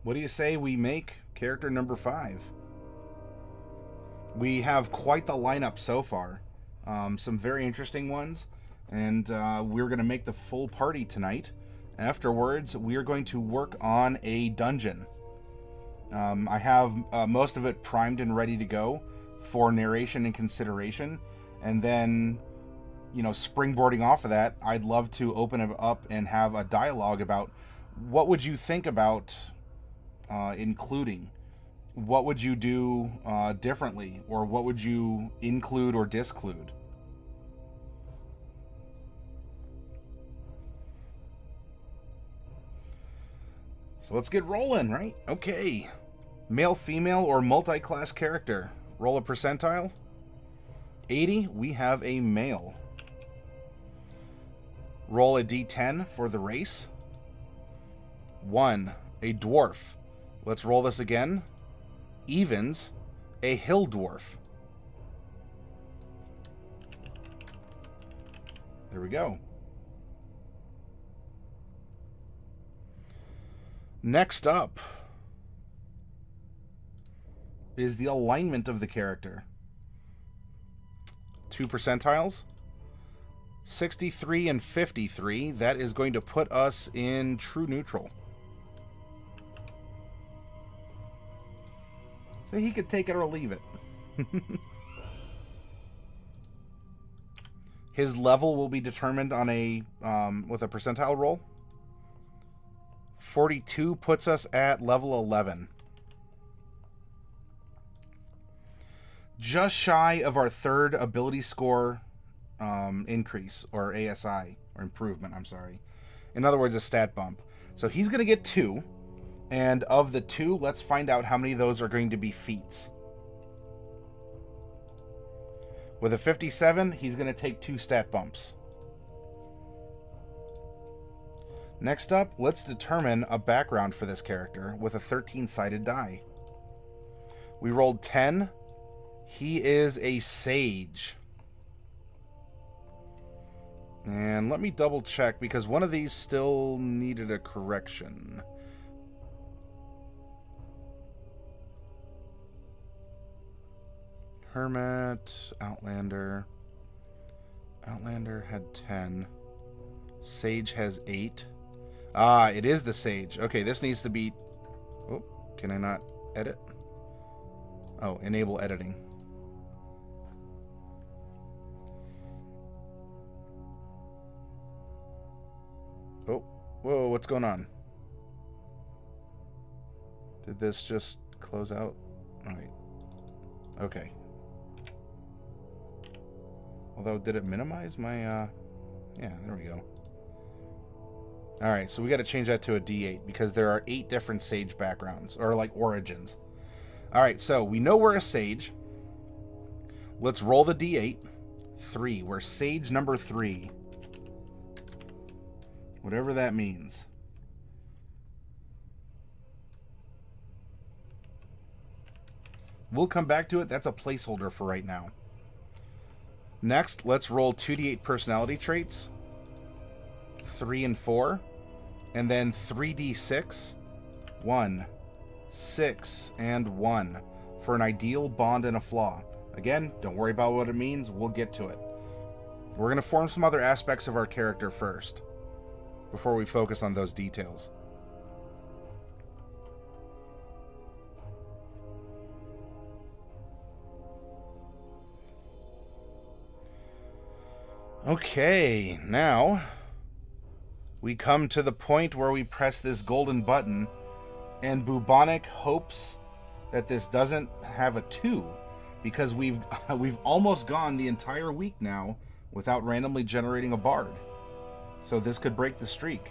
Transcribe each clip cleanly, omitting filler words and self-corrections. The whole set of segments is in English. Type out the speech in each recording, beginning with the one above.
What do you say we make character number 5? We have quite the lineup so far. Some very interesting ones. And we're going to make the full party tonight. Afterwards, we are going to work on a dungeon. I have most of it primed and ready to go for narration and consideration. And then, you know, springboarding off of that, I'd love to open it up and have a dialogue about what would you think about including? What would you do differently? Or what would you include or disclude? So let's get rolling, right? Okay. Male, female, or multi-class character. Roll a percentile. 80, we have a male. Roll a d10 for the race. 1, a dwarf. Let's roll this again. Evens, a hill dwarf. There we go. Next up is the alignment of the character. 2 percentiles. 63 and 53. That is going to put us in true neutral. So he could take it or leave it. His level will be determined on a with a percentile roll. 42 puts us at level 11. Just shy of our third ability score increase, or ASI, or improvement, I'm sorry. In other words, a stat bump. So he's going to get 2. And of the 2, let's find out how many of those are going to be feats. With a 57, he's going to take 2 stat bumps. Next up, let's determine a background for this character with a 13-sided die. We rolled 10. He is a sage. And let me double check, because one of these still needed a correction. Hermit, Outlander. Outlander had 10. Sage has 8. Ah, it is the Sage. Okay, this needs to be... Oh, can I not edit? Oh, enable editing. Oh, whoa, what's going on? Did this just close out? All right. Okay. Although, did it minimize my, yeah, there we go. Alright, so we got to change that to a D8, because there are 8 different Sage backgrounds, or like origins. Alright, so we know we're a Sage. Let's roll the D8. 3. We're Sage number 3. Whatever that means. We'll come back to it. That's a placeholder for right now. Next, let's roll 2d8 personality traits. 3 and 4. And then 3d6. 1, 6, and 1. For an ideal, bond, and a flaw. Again, don't worry about what it means. We'll get to it. We're going to form some other aspects of our character first, before we focus on those details. Okay, now we come to the point where we press this golden button, and Bubonic hopes that this doesn't have a 2, because we've almost gone the entire week now without randomly generating a bard. So this could break the streak.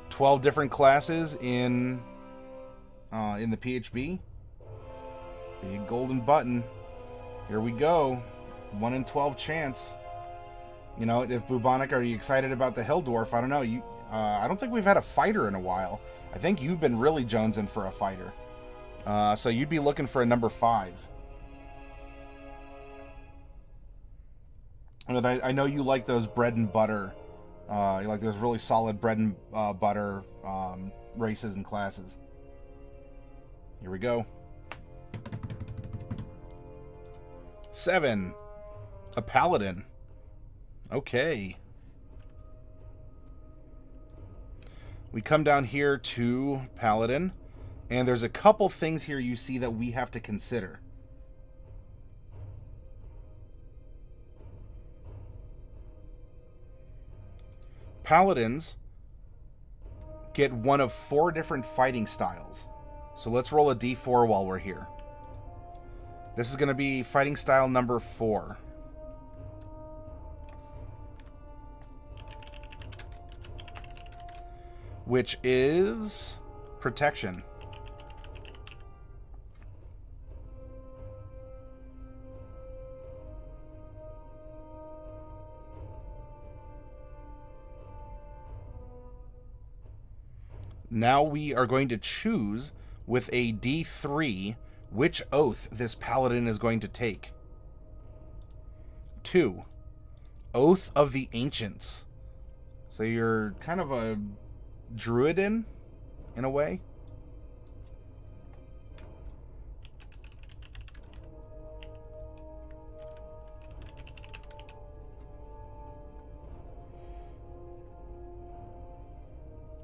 12 different classes in the PHB. Big golden button. Here we go. 1 in 12 chance. You know, if Bubonic, are you excited about the Hill Dwarf? I don't know. I don't think we've had a fighter in a while. I think you've been really jonesing for a fighter. So you'd be looking for a number 5. And I know you like those bread and butter Like there's really solid bread and butter races and classes. Here we go. 7. A Paladin. Okay. We come down here to Paladin, and there's a couple things here you see that we have to consider. Paladins get one of 4 different fighting styles. So let's roll a d4 while we're here. This is going to be fighting style number 4. Which is protection. Now we are going to choose with a D3 which oath this paladin is going to take. 2. Oath of the Ancients. So you're kind of a druidin in a way.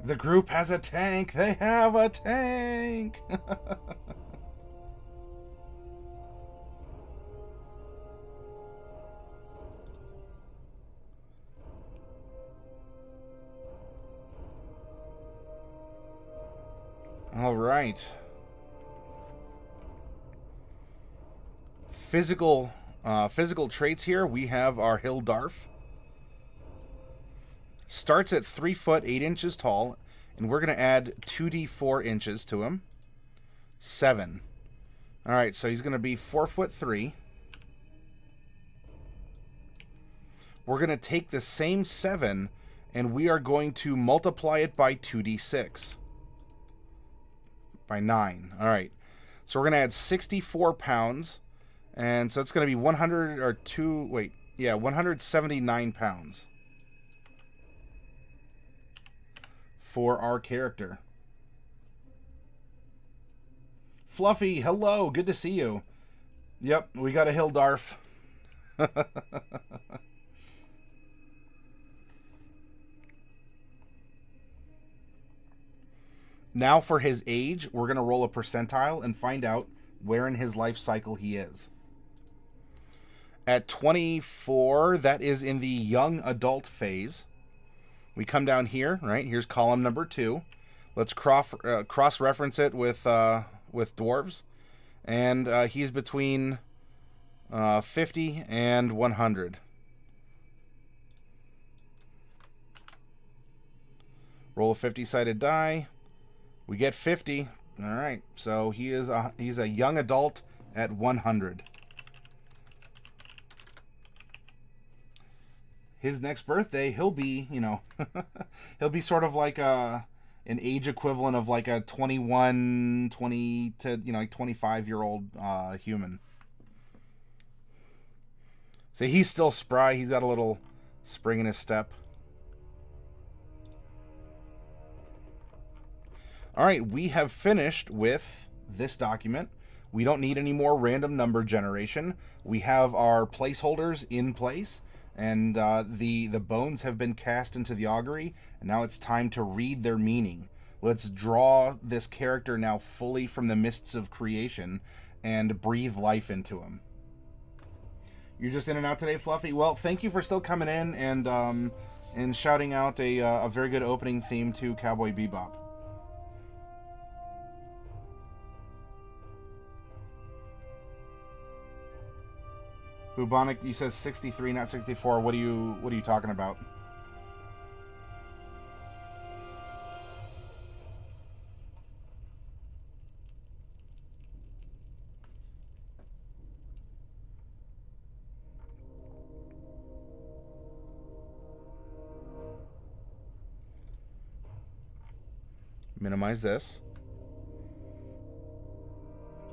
The group has a tank. They have a tank. All right. Physical traits here. We have our Dwarf. Starts at 3 foot 8 inches tall, and we're going to add 2d4 inches to him. 7. All right, so he's going to be 4 foot 3. We're going to take the same 7, and we are going to multiply it by 2d6. By 9. All right. So we're going to add 64 pounds, and so it's going to be 179 pounds. For our character. Fluffy, hello, good to see you. Yep, we got a Dwarf. Now for his age, we're going to roll a percentile and find out where in his life cycle he is. At 24, that is in the young adult phase. We come down here, right? Here's column number 2. Let's cross-reference it with dwarves. And he's between 50 and 100. Roll a 50-sided die. We get 50. All right. So he's a young adult at 100. His next birthday, he'll be, he'll be sort of like an age equivalent of like a 20 to, like 25-year-old human. So he's still spry. He's got a little spring in his step. All right, we have finished with this document. We don't need any more random number generation. We have our placeholders in place. And the bones have been cast into the augury, and now it's time to read their meaning. Let's draw this character now fully from the mists of creation and breathe life into him. You're just in and out today, Fluffy? Well, thank you for still coming in and shouting out a very good opening theme to Cowboy Bebop. Bubonic, you said 63, not 64. What are you talking about? Minimize this.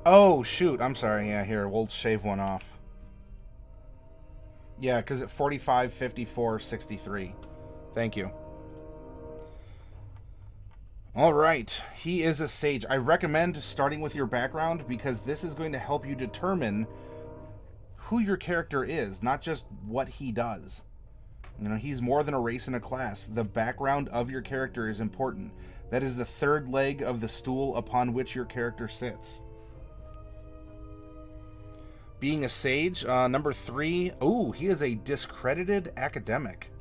Oh, shoot. I'm sorry. Yeah, here. We'll shave one off. Yeah, because at 45, 54, 63. Thank you. All right, he is a sage. I recommend starting with your background because this is going to help you determine who your character is, not just what he does. You know, he's more than a race and a class. The background of your character is important. That is the third leg of the stool upon which your character sits. Being a sage, number 3. Oh, he is a discredited academic.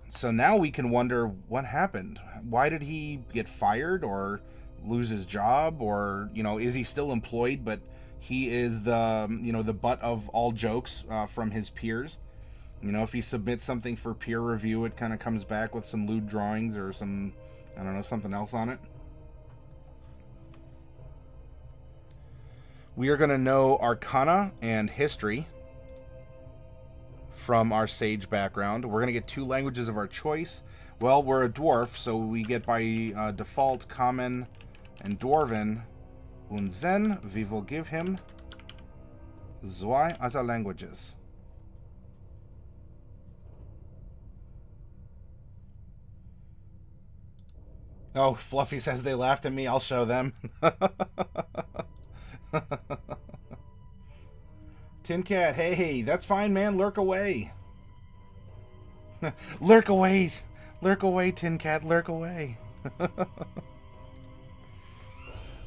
So now we can wonder what happened. Why did he get fired or lose his job? Or, you know, is he still employed, but he is the, you know, the butt of all jokes from his peers? You know, if he submits something for peer review, it kind of comes back with some lewd drawings or some, I don't know, something else on it. We are going to know Arcana and History from our sage background. We're going to get 2 languages of our choice. Well, we're a dwarf, so we get by default Common and Dwarven. Und then we will give him 2 other languages. Oh, Fluffy says they laughed at me. I'll show them. Tin Cat, hey, that's fine, man. Lurk away. Lurk away. Lurk away, Tin Cat. Lurk away.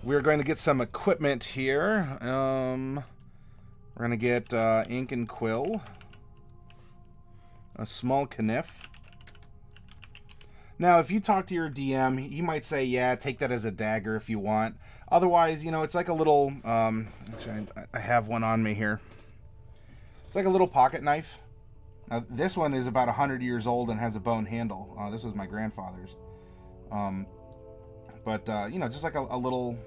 We're going to get some equipment here. We're going to get ink and quill. A small kniff. Now, if you talk to your DM, he might say, yeah, take that as a dagger if you want. Otherwise, you know, it's like a little... actually, I have one on me here. It's like a little pocket knife. Now, this one is about 100 years old and has a bone handle. This was my grandfather's. You know, just like a little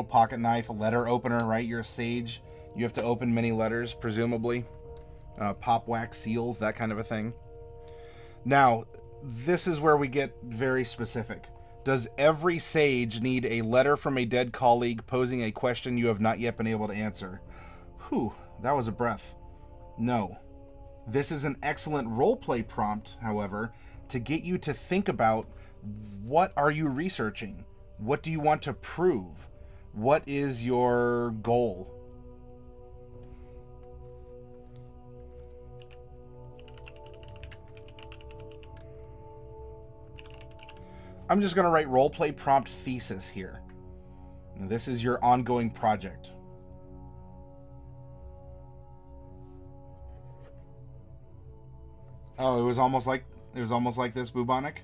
pocket knife, a letter opener, right? You're a sage. You have to open many letters, presumably. Pop wax seals, that kind of a thing. Now, this is where we get very specific. Does every sage need a letter from a dead colleague posing a question you have not yet been able to answer? Whew, that was a breath. No. This is an excellent roleplay prompt, however, to get you to think about what are you researching? What do you want to prove? What is your goal? I'm just going to write roleplay prompt thesis here. Now, this is your ongoing project. Oh, it was almost like this, Bubonic.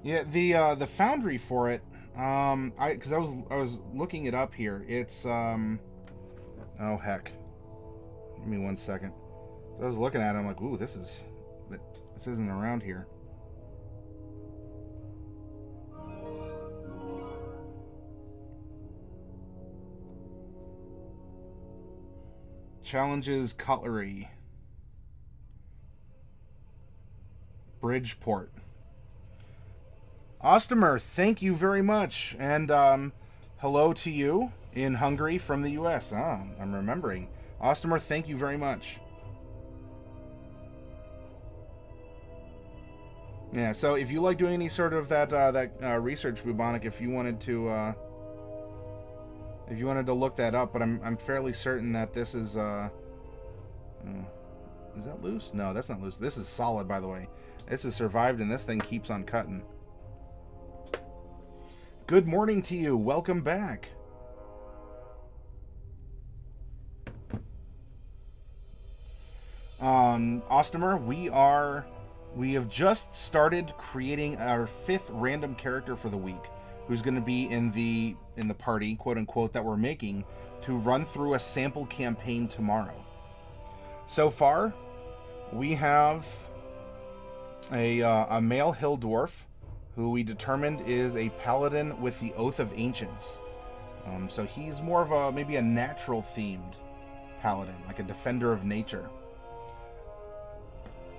Yeah, the foundry for it, because I was looking it up here. It's oh heck, give me 1 second. So I was looking at it, I'm like, ooh, this isn't around here. Challenges cutlery. Bridgeport. Ostomer, thank you very much. And hello to you in Hungary from the US. I'm remembering. Ostomer, thank you very much. Yeah, so if you like doing any sort of that research, Bubonic, if you wanted to look that up, but I'm fairly certain that this is that loose? No, that's not loose. This is solid, by the way. This has survived, and this thing keeps on cutting. Good morning to you. Welcome back. Ostomer, we have just started creating our 5th random character for the week, who's going to be in the party, quote unquote, that we're making to run through a sample campaign tomorrow. So far, we have a male hill dwarf who we determined is a paladin with the Oath of Ancients. So he's more of maybe a natural themed paladin, like a defender of nature.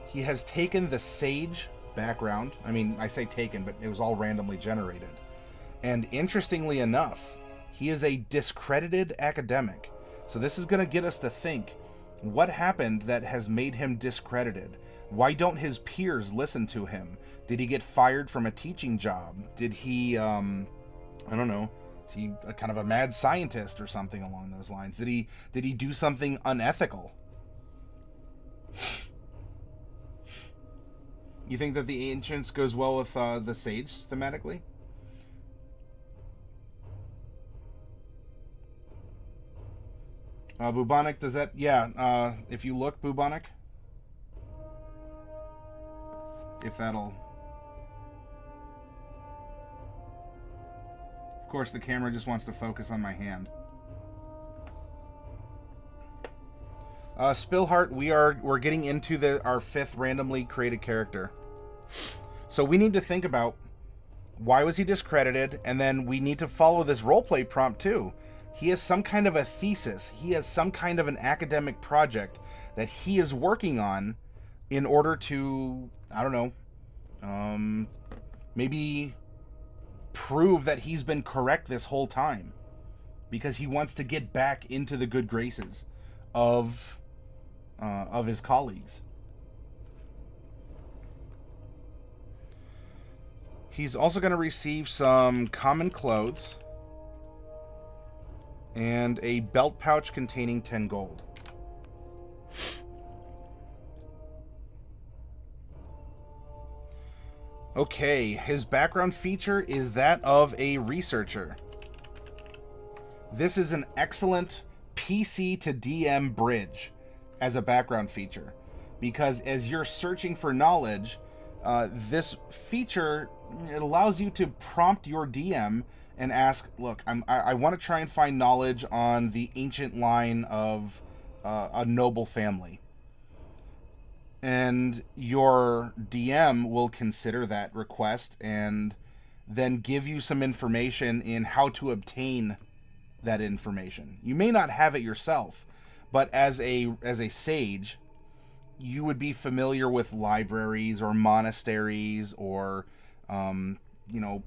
He has taken the sage background. I mean, I say taken, but it was all randomly generated. And interestingly enough, he is a discredited academic. So this is going to get us to think, what happened that has made him discredited? Why don't his peers listen to him? Did he get fired from a teaching job? Did he, I don't know, is he a kind of a mad scientist or something along those lines? Did he do something unethical? You think that the Ancients goes well with the Sage thematically? Bubonic, does that... Yeah, if you look, Bubonic. If that'll... Of course, the camera just wants to focus on my hand. Spillheart, we're getting into our 5th randomly created character. So we need to think about, why was he discredited? And then we need to follow this roleplay prompt too. He has some kind of a thesis. He has some kind of an academic project that he is working on in order to, I don't know, maybe prove that he's been correct this whole time, because he wants to get back into the good graces of his colleagues. He's also going to receive some common clothes and a belt pouch containing 10 gold. Okay, his background feature is that of a researcher. This is an excellent PC to DM bridge as a background feature, because as you're searching for knowledge, this feature, it allows you to prompt your DM and ask, look, I want to try and find knowledge on the ancient line of a noble family. And your DM will consider that request and then give you some information in how to obtain that information. You may not have it yourself, but as a sage, you would be familiar with libraries or monasteries or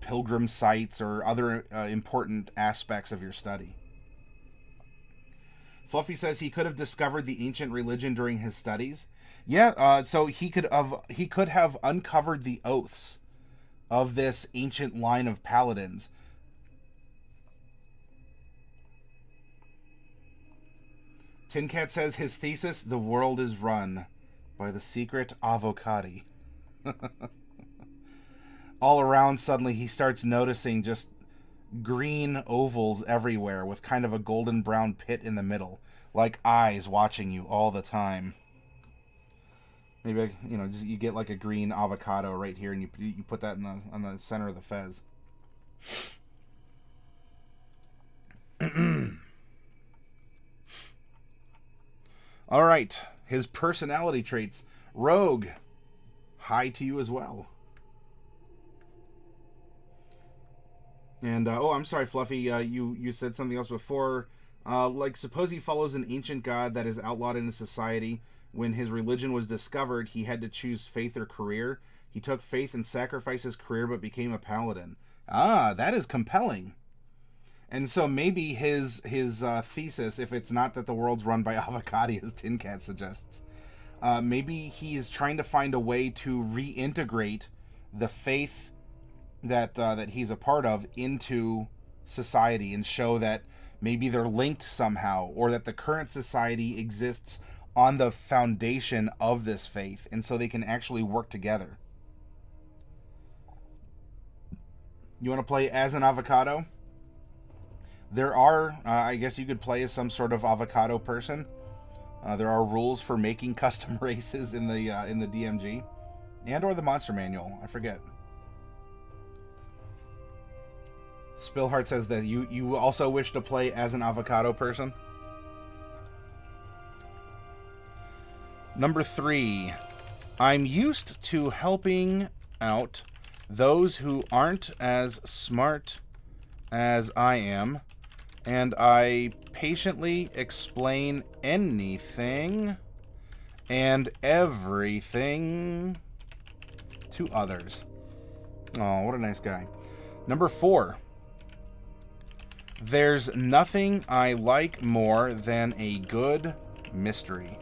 pilgrim sites or other important aspects of your study. Fluffy says he could have discovered the ancient religion during his studies. Yeah, so he could have uncovered the oaths of this ancient line of paladins. Tin Cat says his thesis, the world is run by the secret avocati. All around, suddenly he starts noticing just green ovals everywhere with kind of a golden brown pit in the middle, like eyes watching you all the time. Maybe, just you get like a green avocado right here, and you put that on the center of the fez. All right, his personality traits. Rogue. Hi to you as well. And, I'm sorry, Fluffy, you said something else before. Suppose he follows an ancient god that is outlawed in his society. When his religion was discovered, he had to choose faith or career. He took faith and sacrificed his career, but became a paladin. Ah, that is compelling. And so maybe his thesis, if it's not that the world's run by avocati, as Tin Cat suggests, maybe he is trying to find a way to reintegrate the faith that he's a part of into society and show that maybe they're linked somehow, or that the current society exists on the foundation of this faith, and so they can actually work together. You want to play as an avocado? There are, I guess you could play as some sort of avocado person. There are rules for making custom races in the DMG, and or the Monster Manual. I forget. Spillheart says that you also wish to play as an avocado person. Number 3, I'm used to helping out those who aren't as smart as I am, and I patiently explain anything and everything to others. Oh, what a nice guy. Number 4, There's nothing I like more than a good mystery.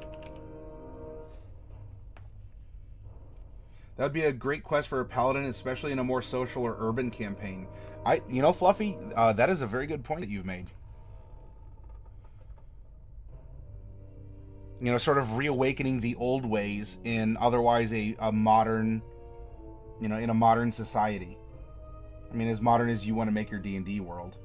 That would be a great quest for a paladin, especially in a more social or urban campaign. You know, Fluffy, that is a very good point that you've made. You know, sort of reawakening the old ways in otherwise a modern, you know, in a modern society. I mean, as modern as you want to make your D&D world.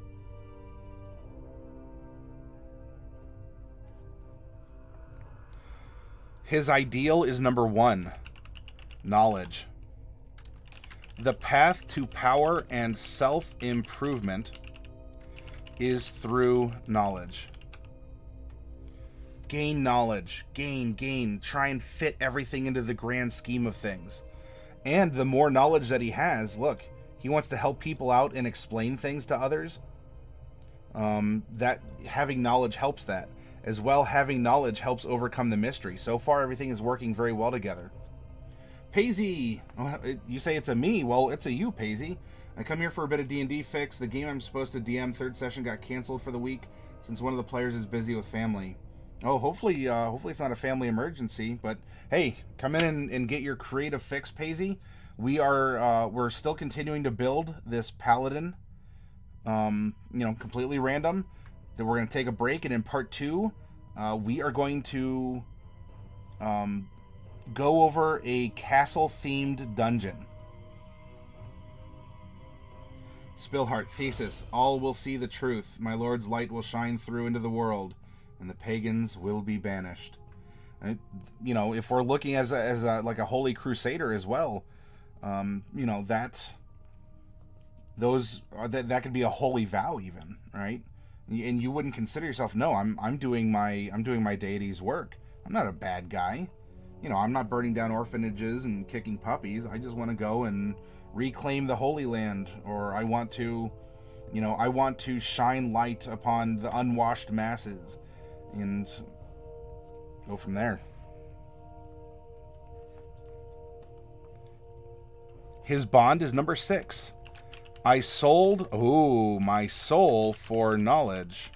His ideal is number 1, knowledge. The path to power and self-improvement is through knowledge. Gain knowledge. Gain. Try and fit everything into the grand scheme of things. And the more knowledge that he has, look, he wants to help people out and explain things to others. That having knowledge helps that. As well, having knowledge helps overcome the mystery. So far, everything is working very well together. Paisy! You say it's a me. Well, it's a you, Paisy. I come here for a bit of D&D fix. The game I'm supposed to DM third session got canceled for the week since one of the players is busy with family. Oh, hopefully it's not a family emergency. But hey, come in and get your creative fix, Paisy. We're still continuing to build this paladin. You know, completely random. Then we're going to take a break, and in part 2, we are going to go over a castle-themed dungeon. Spillheart thesis: all will see the truth. My lord's light will shine through into the world, and the pagans will be banished. And, you know, if we're looking as like a holy crusader as well, you know, that could be a holy vow even, right? And you wouldn't consider yourself, no, I'm doing my deity's work. I'm not a bad guy. You know, I'm not burning down orphanages and kicking puppies. I just want to go and reclaim the Holy Land, or I want to shine light upon the unwashed masses and go from there. His bond is number 6. I sold, my soul for knowledge.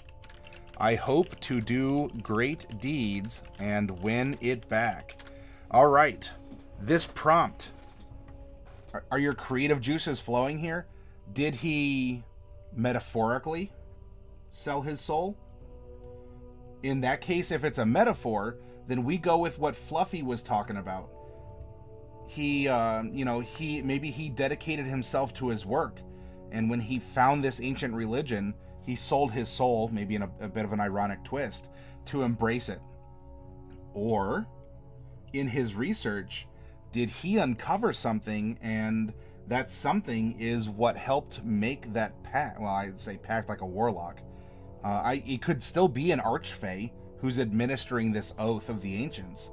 I hope to do great deeds and win it back. All right, this prompt. Are your creative juices flowing here? Did he metaphorically sell his soul? In that case, if it's a metaphor, then we go with what Fluffy was talking about. He dedicated himself to his work. And when he found this ancient religion, he sold his soul, maybe in a bit of an ironic twist, to embrace it. Or, in his research, did he uncover something, and that something is what helped make that pact? Well, I'd say pact like a warlock. It could still be an archfey who's administering this oath of the ancients.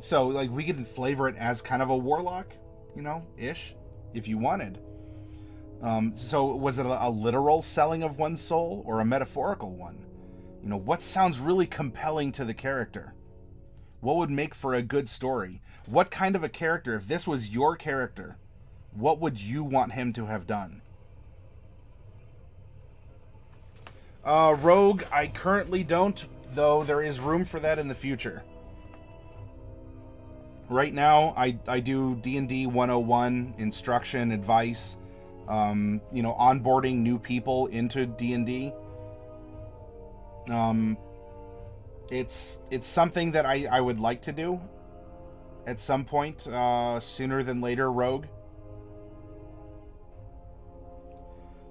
So, like, we can flavor it as kind of a warlock, you know, ish, if you wanted. So was it a literal selling of one's soul or a metaphorical one? You know, what sounds really compelling to the character? What would make for a good story? What kind of a character, if this was your character, what would you want him to have done? Rogue, I currently don't, though there is room for that in the future. Right now, I do D&D 101, instruction, advice, you know, onboarding new people into D&D. It's something that I would like to do at some point, sooner than later, Rogue.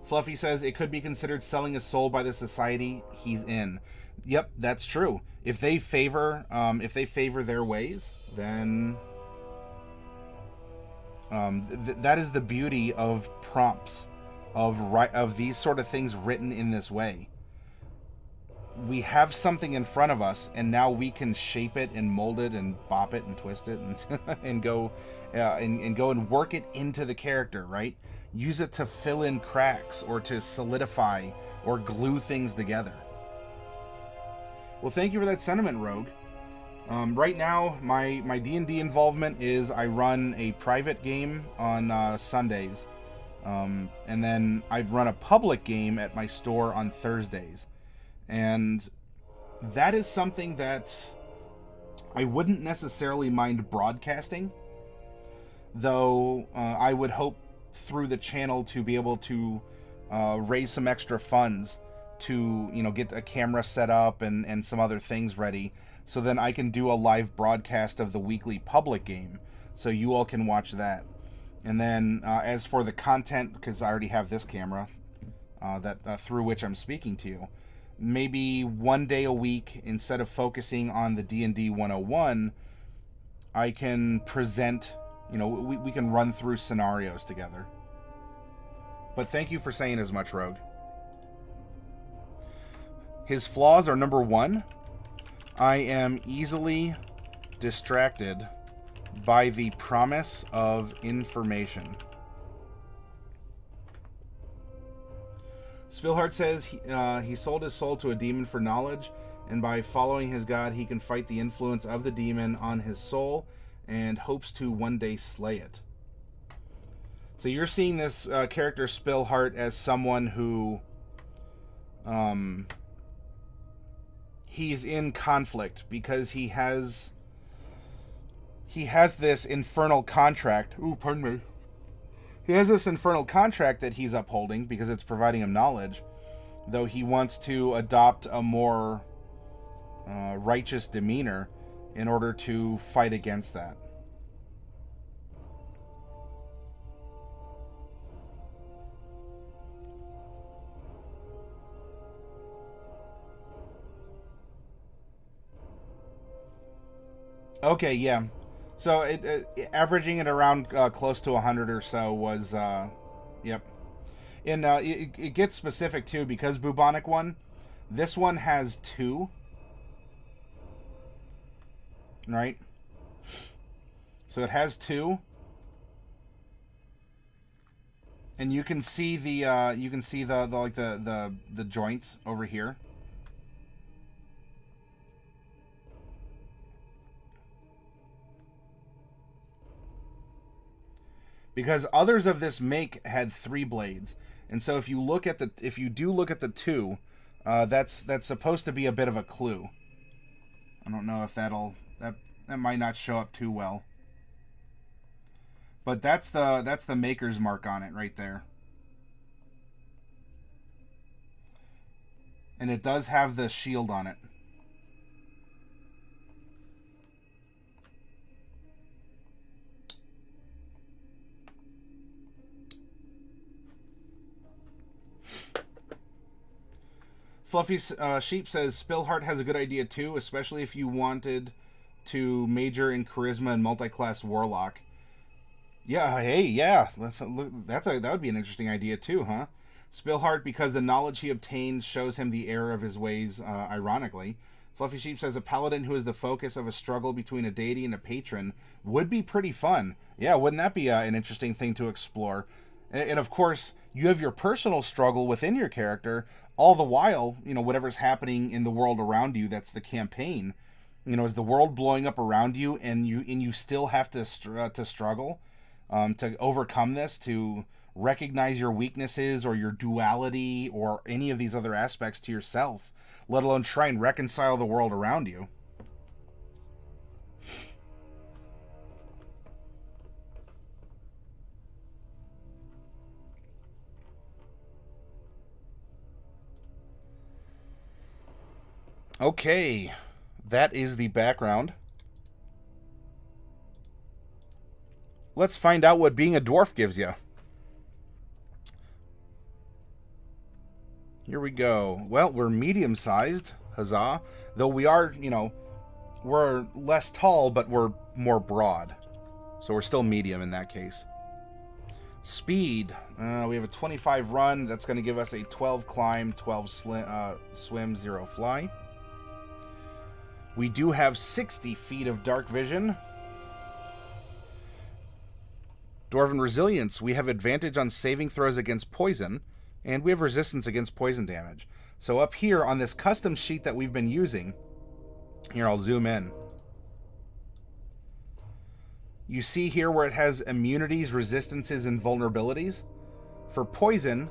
Fluffy says it could be considered selling his soul by the society he's in. Yep, that's true. If they favor their ways, then that is the beauty of prompts, of these sort of things written in this way. We have something in front of us, and now we can shape it and mold it and bop it and twist it and go and work it into the character, right? Use it to fill in cracks or to solidify or glue things together. Well, thank you for that sentiment, Rogue. Right now, my D&D involvement is I run a private game on Sundays. And then I'd run a public game at my store on Thursdays. And that is something that I wouldn't necessarily mind broadcasting, though I would hope through the channel to be able to raise some extra funds to, get a camera set up and some other things ready, so then I can do a live broadcast of the weekly public game, so you all can watch that. And then as for the content, because I already have this camera that through which I'm speaking to you, maybe one day a week, instead of focusing on the D&D 101, I can present, we can run through scenarios together. But thank you for saying as much, Rogue. His flaws are: number one, I am easily distracted by the promise of information. Spillheart says he sold his soul to a demon for knowledge, and by following his god, he can fight the influence of the demon on his soul and hopes to one day slay it. So you're seeing this character Spillheart as someone who he's in conflict because he has this infernal contract. Ooh, pardon me. He has this infernal contract that he's upholding because it's providing him knowledge, though he wants to adopt a more righteous demeanor in order to fight against that. Okay, yeah. So averaging it around close to 100 or so was, yep. And it gets specific too, because Bubonic one, this one has 2, right? So it has 2, and you can see the the joints over here. Because others of this make had 3 blades, and so if you do look at the 2, that's supposed to be a bit of a clue. I don't know if that might not show up too well, but that's the maker's mark on it right there, and it does have the shield on it. Fluffy Sheep says Spillheart has a good idea too, especially if you wanted to major in charisma and multi-class warlock. Yeah, hey, yeah, that would be an interesting idea too, huh? Spillheart, because the knowledge he obtained shows him the error of his ways, ironically. Fluffy Sheep says a paladin who is the focus of a struggle between a deity and a patron would be pretty fun. Yeah, wouldn't that be an interesting thing to explore? And of course, you have your personal struggle within your character, all the while, whatever's happening in the world around you, that's the campaign. Is the world blowing up around you, and you still have to struggle to overcome this, to recognize your weaknesses or your duality or any of these other aspects to yourself, let alone try and reconcile the world around you. Okay, that is the background. Let's find out what being a dwarf gives you. Here we go. Well, we're medium-sized, huzzah. Though we are, we're less tall, but we're more broad. So we're still medium in that case. Speed. We have a 25 run. That's going to give us a 12 climb, 12 swim, 0 fly. We do have 60 feet of dark vision. Dwarven Resilience. We have advantage on saving throws against poison, and we have resistance against poison damage. So up here on this custom sheet that we've been using, here I'll zoom in. You see here where it has immunities, resistances, and vulnerabilities. For poison,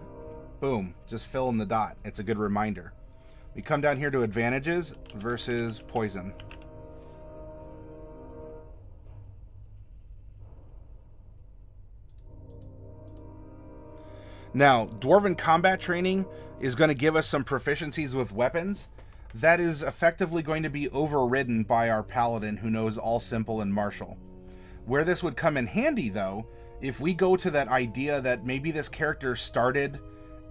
boom, just fill in the dot. It's a good reminder. We come down here to advantages versus poison. Now, Dwarven combat training is going to give us some proficiencies with weapons. That is effectively going to be overridden by our paladin who knows all simple and martial. Where this would come in handy, though, if we go to that idea that maybe this character started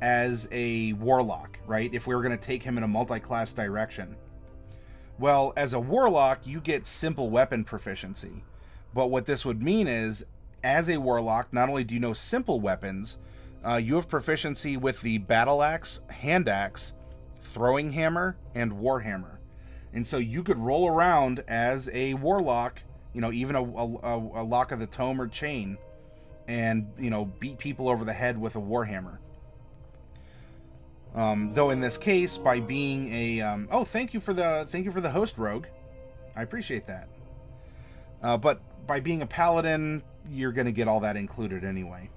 as a warlock, right? If we were going to take him in a multi-class direction. Well, as a warlock, you get simple weapon proficiency. But what this would mean is, as a warlock, not only do you know simple weapons, you have proficiency with the battle axe, hand axe, throwing hammer, and warhammer. And so you could roll around as a warlock, you know, even a lock of the tome or chain, and, you know, beat people over the head with a warhammer. Though in this case, by being a oh, thank you for the host, Rogue. I appreciate that. But by being a paladin, you're going to get all that included anyway.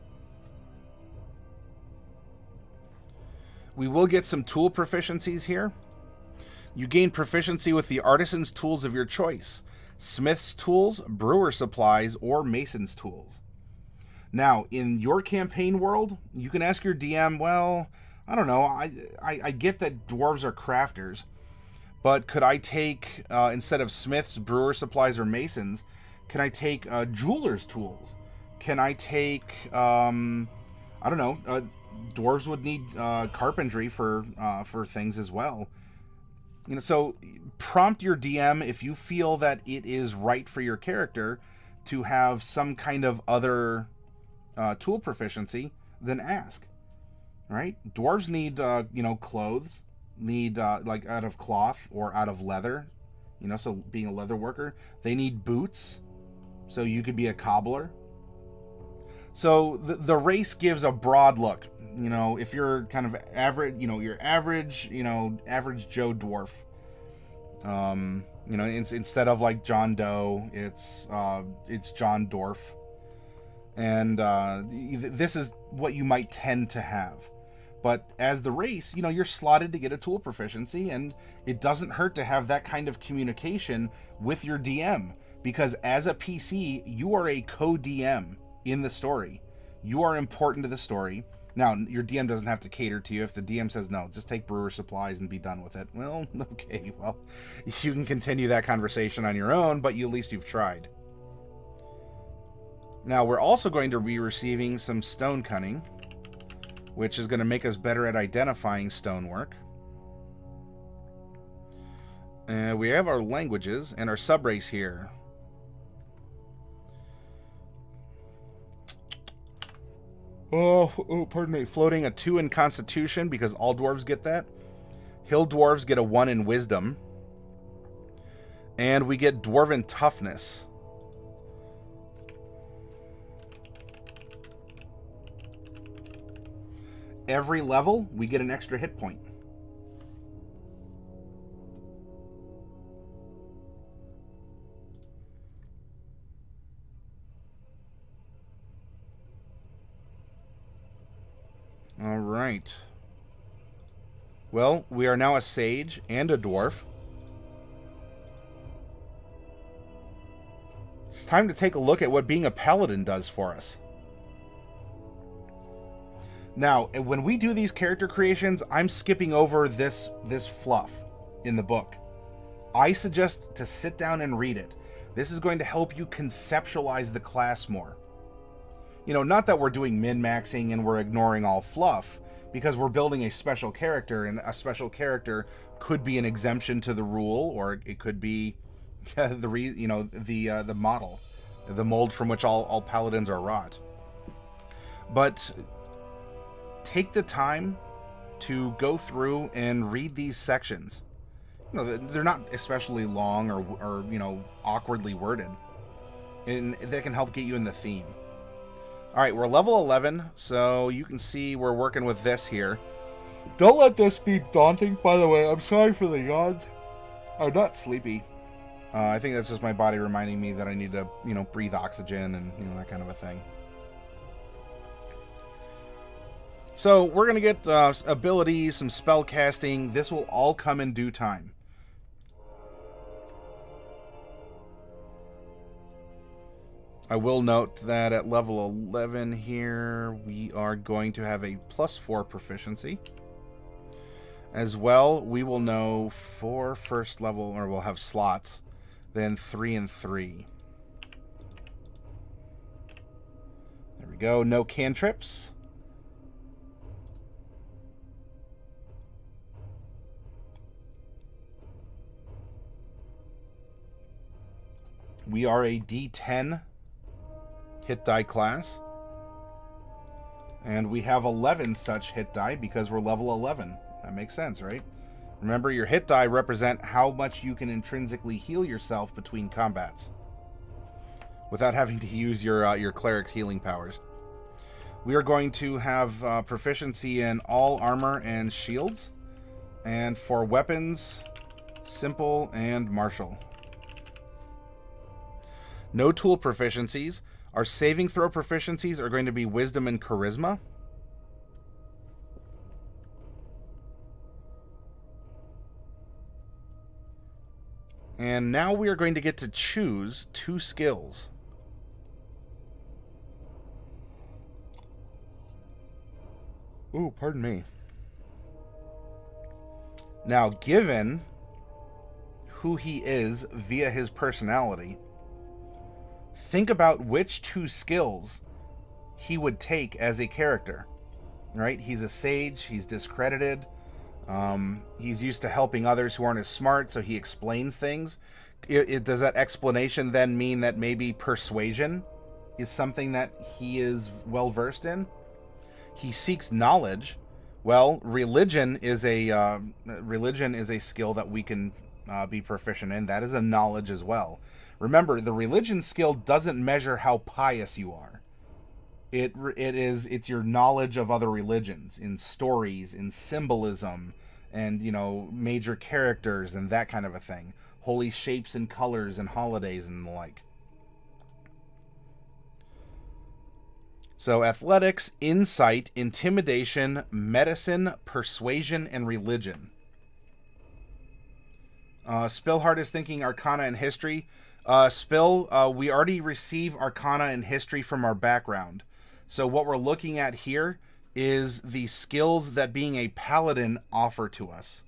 We will get some tool proficiencies here. You gain proficiency with the artisan's tools of your choice. Smith's tools, brewer supplies, or mason's tools. Now, in your campaign world, you can ask your DM, well, I don't know, I get that dwarves are crafters, but could I take, instead of smiths, brewer supplies, or masons, can I take jeweler's tools? Can I take, I don't know, dwarves would need carpentry for things as well. You know, so prompt your DM if you feel that it is right for your character to have some kind of other tool proficiency, then ask. Right? Dwarves need, you know, clothes, need like out of cloth or out of leather, you know, so being a leather worker. They need boots, so you could be a cobbler. So the race gives a broad look. You know, if you're kind of average, you know, you're average, you know, average Joe dwarf. You know, instead of like John Doe, it's John Dwarf. And this is what you might tend to have. But as the race, you know, you're slotted to get a tool proficiency, and it doesn't hurt to have that kind of communication with your DM, because as a PC, you are a co-DM in the story. You are important to the story. Now, your DM doesn't have to cater to you. If the DM says, no, just take brewer supplies and be done with it. Well, okay, well, you can continue that conversation on your own, but at least you've tried. Now, we're also going to be receiving some stone cunning, which is going to make us better at identifying stonework. And we have our languages and our subrace here. Oh, pardon me. Floating a 2 in Constitution, because all dwarves get that. Hill dwarves get a 1 in Wisdom. And we get Dwarven Toughness. Every level, we get an extra hit point. All right. Well, we are now a sage and a dwarf. It's time to take a look at what being a paladin does for us. Now, when we do these character creations, I'm skipping over this fluff in the book. I suggest to sit down and read it. This is going to help you conceptualize the class more. You know, not that we're doing min-maxing and we're ignoring all fluff, because we're building a special character, and a special character could be an exemption to the rule, or it could be the model, the mold from which all paladins are wrought. But take the time to go through and read these sections. You know, they're not especially long or you know, awkwardly worded, and they can help get you in the theme. All right, we're level 11, so you can see we're working with this here. Don't let this be daunting, by the way. I'm sorry for the yawns. I'm not sleepy. I think that's just my body reminding me that I need to, you know, breathe oxygen and, you know, that kind of a thing. So we're going to get abilities, some spell casting. This will all come in due time. I will note that at level 11 here, we are going to have a +4 proficiency. As well, we will know 4 first level, or we'll have slots, then 3 and 3. There we go. No cantrips. We are a D10 hit die class. And we have 11 such hit die because we're level 11. That makes sense, right? Remember, your hit die represent how much you can intrinsically heal yourself between combats without having to use your cleric's healing powers. We are going to have proficiency in all armor and shields. And for weapons, simple and martial. No tool proficiencies. Our saving throw proficiencies are going to be wisdom and charisma. And now we are going to get to choose 2 skills. Ooh, pardon me. Now, given who he is via his personality, think about which 2 skills he would take as a character. Right? He's a sage, he's discredited. He's used to helping others who aren't as smart, so he explains things. Does that explanation then mean that maybe persuasion is something that he is well versed in? He seeks knowledge. Well, religion is a skill that we can be proficient in. That is a knowledge as well. Remember, the religion skill doesn't measure how pious you are. It's your knowledge of other religions, in stories, in symbolism, and, you know, major characters and that kind of a thing. Holy shapes and colors and holidays and the like. So athletics, insight, intimidation, medicine, persuasion, and religion. Spillhard is thinking arcana and history. We already receive arcana and history from our background. So what we're looking at here is the skills that being a paladin offer to us.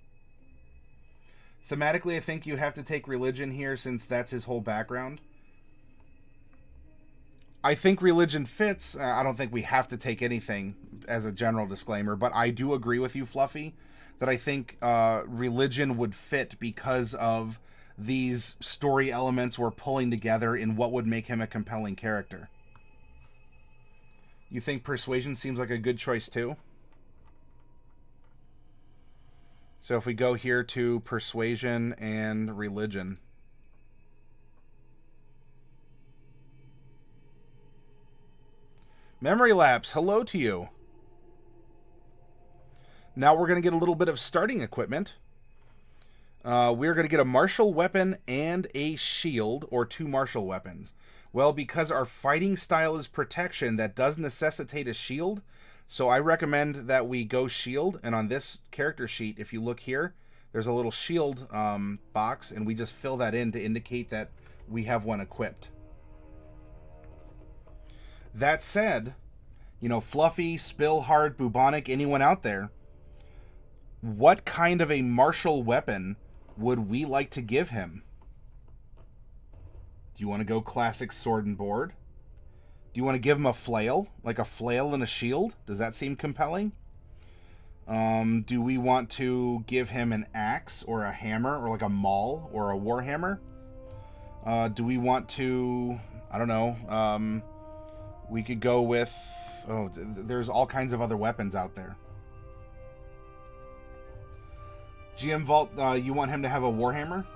Thematically, I think you have to take religion here since that's his whole background. I think religion fits. I don't think we have to take anything as a general disclaimer, but I do agree with you, Fluffy, that I think religion would fit because of these story elements we're pulling together in what would make him a compelling character. You think persuasion seems like a good choice too? So if we go here to persuasion and religion. Memory lapse, hello to you. Now we're going to get a little bit of starting equipment. We're going to get a martial weapon and a shield, or 2 martial weapons. Well, because our fighting style is protection, that does necessitate a shield. So I recommend that we go shield. And on this character sheet, if you look here, there's a little shield box, and we just fill that in to indicate that we have one equipped. That said, you know, Fluffy, Spillhard, Bubonic, anyone out there, what kind of a martial weapon would we like to give him? Do you want to go classic sword and board? Do you want to give him a flail? Like a flail and a shield? Does that seem compelling? Do we want to give him an axe or a hammer or like a maul or a warhammer? Do we want to, I don't know, we could go with, there's all kinds of other weapons out there. GM Vault, you want him to have a warhammer?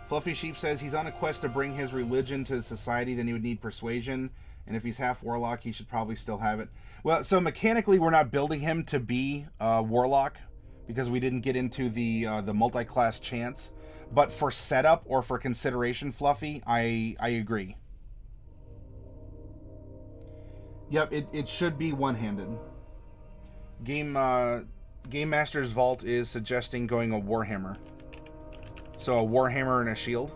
Fluffy Sheep says he's on a quest to bring his religion to society, then he would need persuasion, and if he's half warlock, he should probably still have it. Well, so mechanically, we're not building him to be warlock, because we didn't get into the multi-class chance. But for setup or for consideration, Fluffy, I agree. Yep, it should be one-handed. Game Master's Vault is suggesting going a Warhammer. So a Warhammer and a shield.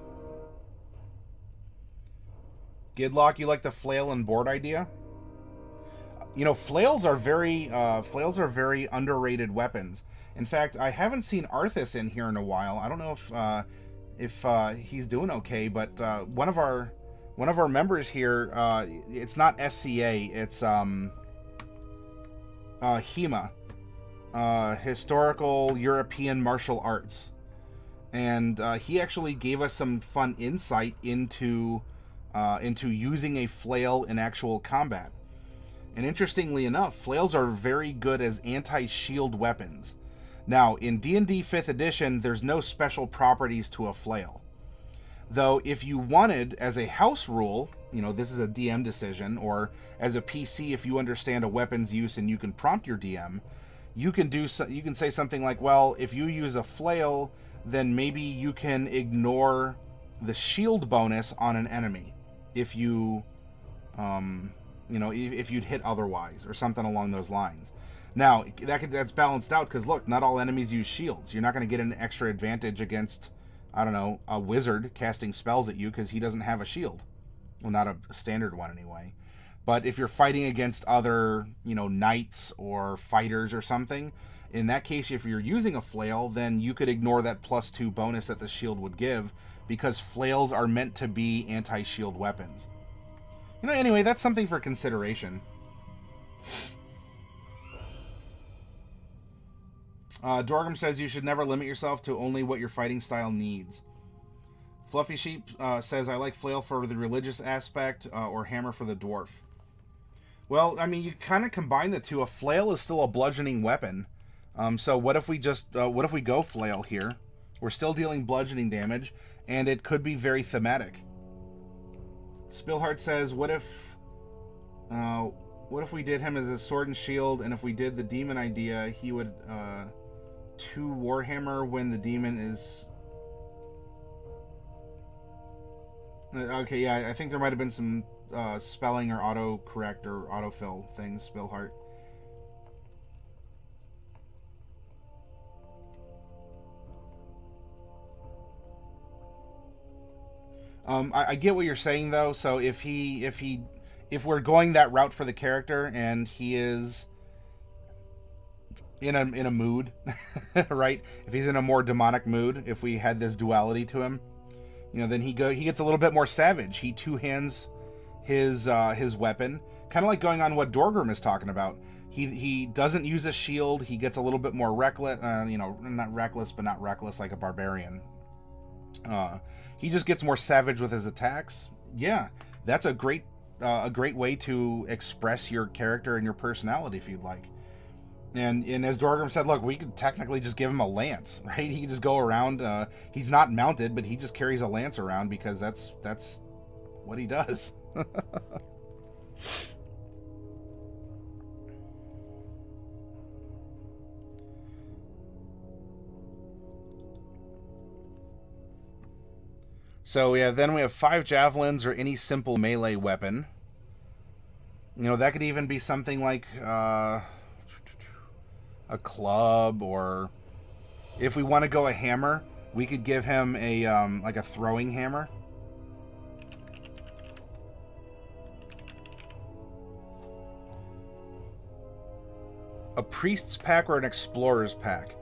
Gidlock, you like the flail and board idea? You know, flails are very underrated weapons. In fact, I haven't seen Arthas in here in a while. I don't know if he's doing okay, but one of our members here, it's not SCA, it's HEMA, Historical European Martial Arts, and he actually gave us some fun insight into using a flail in actual combat. And interestingly enough, flails are very good as anti-shield weapons. Now, in D&D 5th edition, there's no special properties to a flail. Though, if you wanted, as a house rule, you know, this is a DM decision, or as a PC, if you understand a weapon's use and you can prompt your DM, you can say something like, well, if you use a flail, then maybe you can ignore the shield bonus on an enemy if you, if you'd hit otherwise, or something along those lines. Now, that's balanced out, because look, not all enemies use shields. You're not going to get an extra advantage against, I don't know, a wizard casting spells at you because he doesn't have a shield. Well, not a standard one anyway. But if you're fighting against other, knights or fighters or something, in that case, if you're using a flail, then you could ignore that +2 bonus that the shield would give, because flails are meant to be anti-shield weapons. Anyway, that's something for consideration. Dorgum says you should never limit yourself to only what your fighting style needs. Fluffy Sheep says, I like flail for the religious aspect, or hammer for the dwarf. Well, I mean, you kind of combine the two. A flail is still a bludgeoning weapon. So what if we go flail here? We're still dealing bludgeoning damage, and it could be very thematic. Spillheart says, what if we did him as a sword and shield, and if we did the demon idea, he would 2 Warhammer when the demon is... Okay, yeah, I think there might have been some spelling or autocorrect or autofill things, Spillheart. I get what you're saying, though. So if we're going that route for the character, and he is in a mood, right? If he's in a more demonic mood, if we had this duality to him, then he gets a little bit more savage. He two-hands his weapon, kind of like going on what Dorgrim is talking about. He doesn't use a shield. He gets a little bit more reckless, not reckless, but not reckless like a barbarian. He just gets more savage with his attacks. Yeah, that's a great way to express your character and your personality if you'd like. And as Dorgrim said, look, we could technically just give him a lance, right? He can just go around. He's not mounted, but he just carries a lance around because that's what he does. So yeah, then we have 5 javelins or any simple melee weapon. That could even be something like a club, or if we want to go a hammer, we could give him a like a throwing hammer. A priest's pack or an explorer's pack.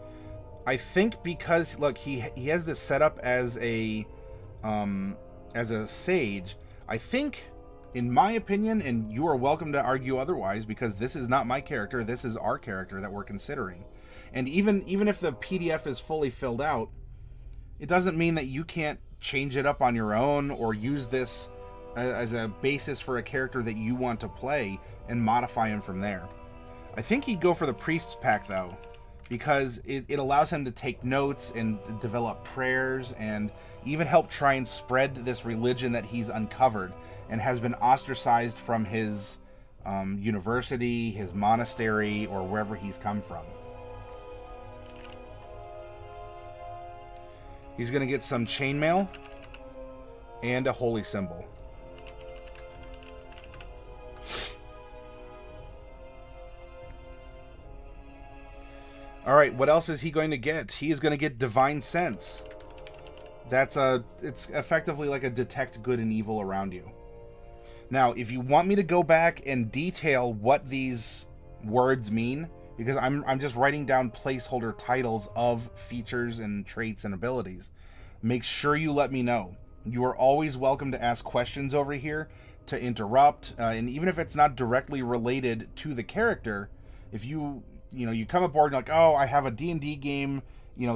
I think because look, he has this set up as a sage. I think, in my opinion, and you are welcome to argue otherwise, because this is not my character, this is our character that we're considering. And even if the PDF is fully filled out, it doesn't mean that you can't change it up on your own or use this as a basis for a character that you want to play and modify him from there. I think he'd go for the priest's pack, though, because it allows him to take notes and develop prayers and even help try and spread this religion that he's uncovered and has been ostracized from his university, his monastery, or wherever he's come from. He's going to get some chainmail and a holy symbol. All right, what else is he going to get? He is going to get Divine Sense. It's effectively like a detect good and evil around you. Now, if you want me to go back and detail what these words mean, because I'm just writing down placeholder titles of features and traits and abilities, make sure you let me know. You are always welcome to ask questions over here, to interrupt, and even if it's not directly related to the character, if you come aboard and like, oh, I have a D&D game,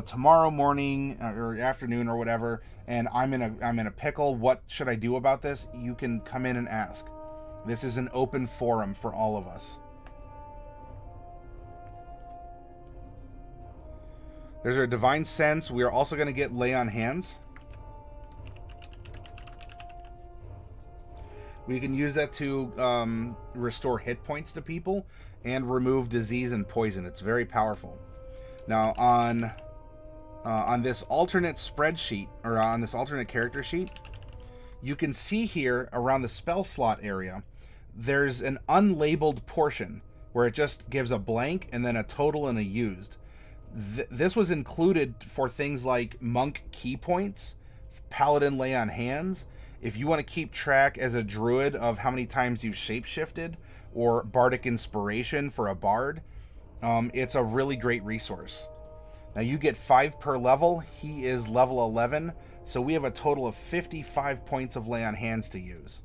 tomorrow morning or afternoon or whatever, and I'm in a pickle. What should I do about this? You can come in and ask. This is an open forum for all of us. There's our Divine Sense. We are also going to get Lay on Hands. We can use that to restore hit points to people and remove disease and poison. It's very powerful. Now, on this alternate spreadsheet, or on this alternate character sheet, you can see here around the spell slot area, there's an unlabeled portion where it just gives a blank and then a total and a used. This was included for things like Monk key points, Paladin Lay on Hands. If you want to keep track as a druid of how many times you've shapeshifted, or Bardic Inspiration for a bard, it's a really great resource. Now you get 5 per level. He is level 11, so we have a total of 55 points of Lay on Hands to use.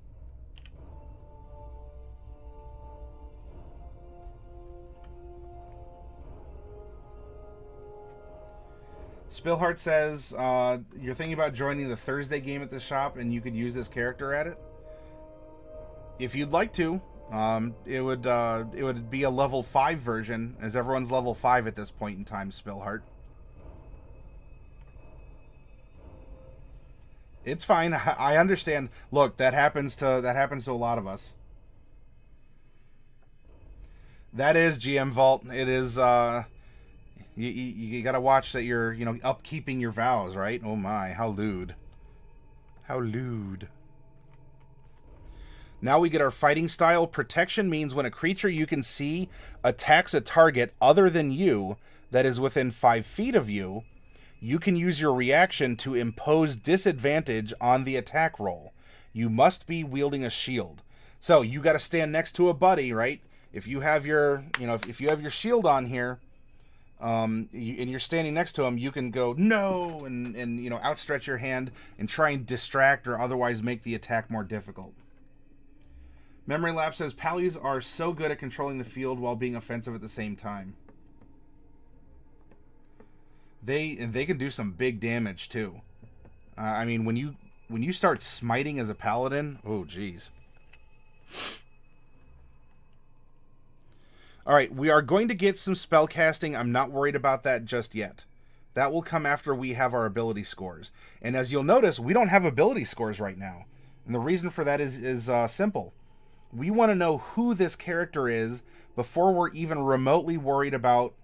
Spillheart says, you're thinking about joining the Thursday game at the shop and you could use this character at it? If you'd like to, it would be a level 5 version, as everyone's level 5 at this point in time, Spillheart. It's fine. I understand. Look, that happens to a lot of us. That is GM Vault. It is you got to watch that you're, upkeeping your vows, right? Oh my, how lewd. How lewd. Now we get our fighting style. Protection means when a creature you can see attacks a target other than you that is within 5 feet of you, you can use your reaction to impose disadvantage on the attack roll. You must be wielding a shield. So you got to stand next to a buddy, right? If you have your, if you have your shield on here, and you're standing next to him, you can go no and outstretch your hand and try and distract or otherwise make the attack more difficult. Memory Lapse says Pallies are so good at controlling the field while being offensive at the same time. They can do some big damage too. I mean, when you start smiting as a paladin, oh geez. All right, we are going to get some spell casting. I'm not worried about that just yet. That will come after we have our ability scores. And as you'll notice, we don't have ability scores right now. And the reason for that is simple. We want to know who this character is before we're even remotely worried about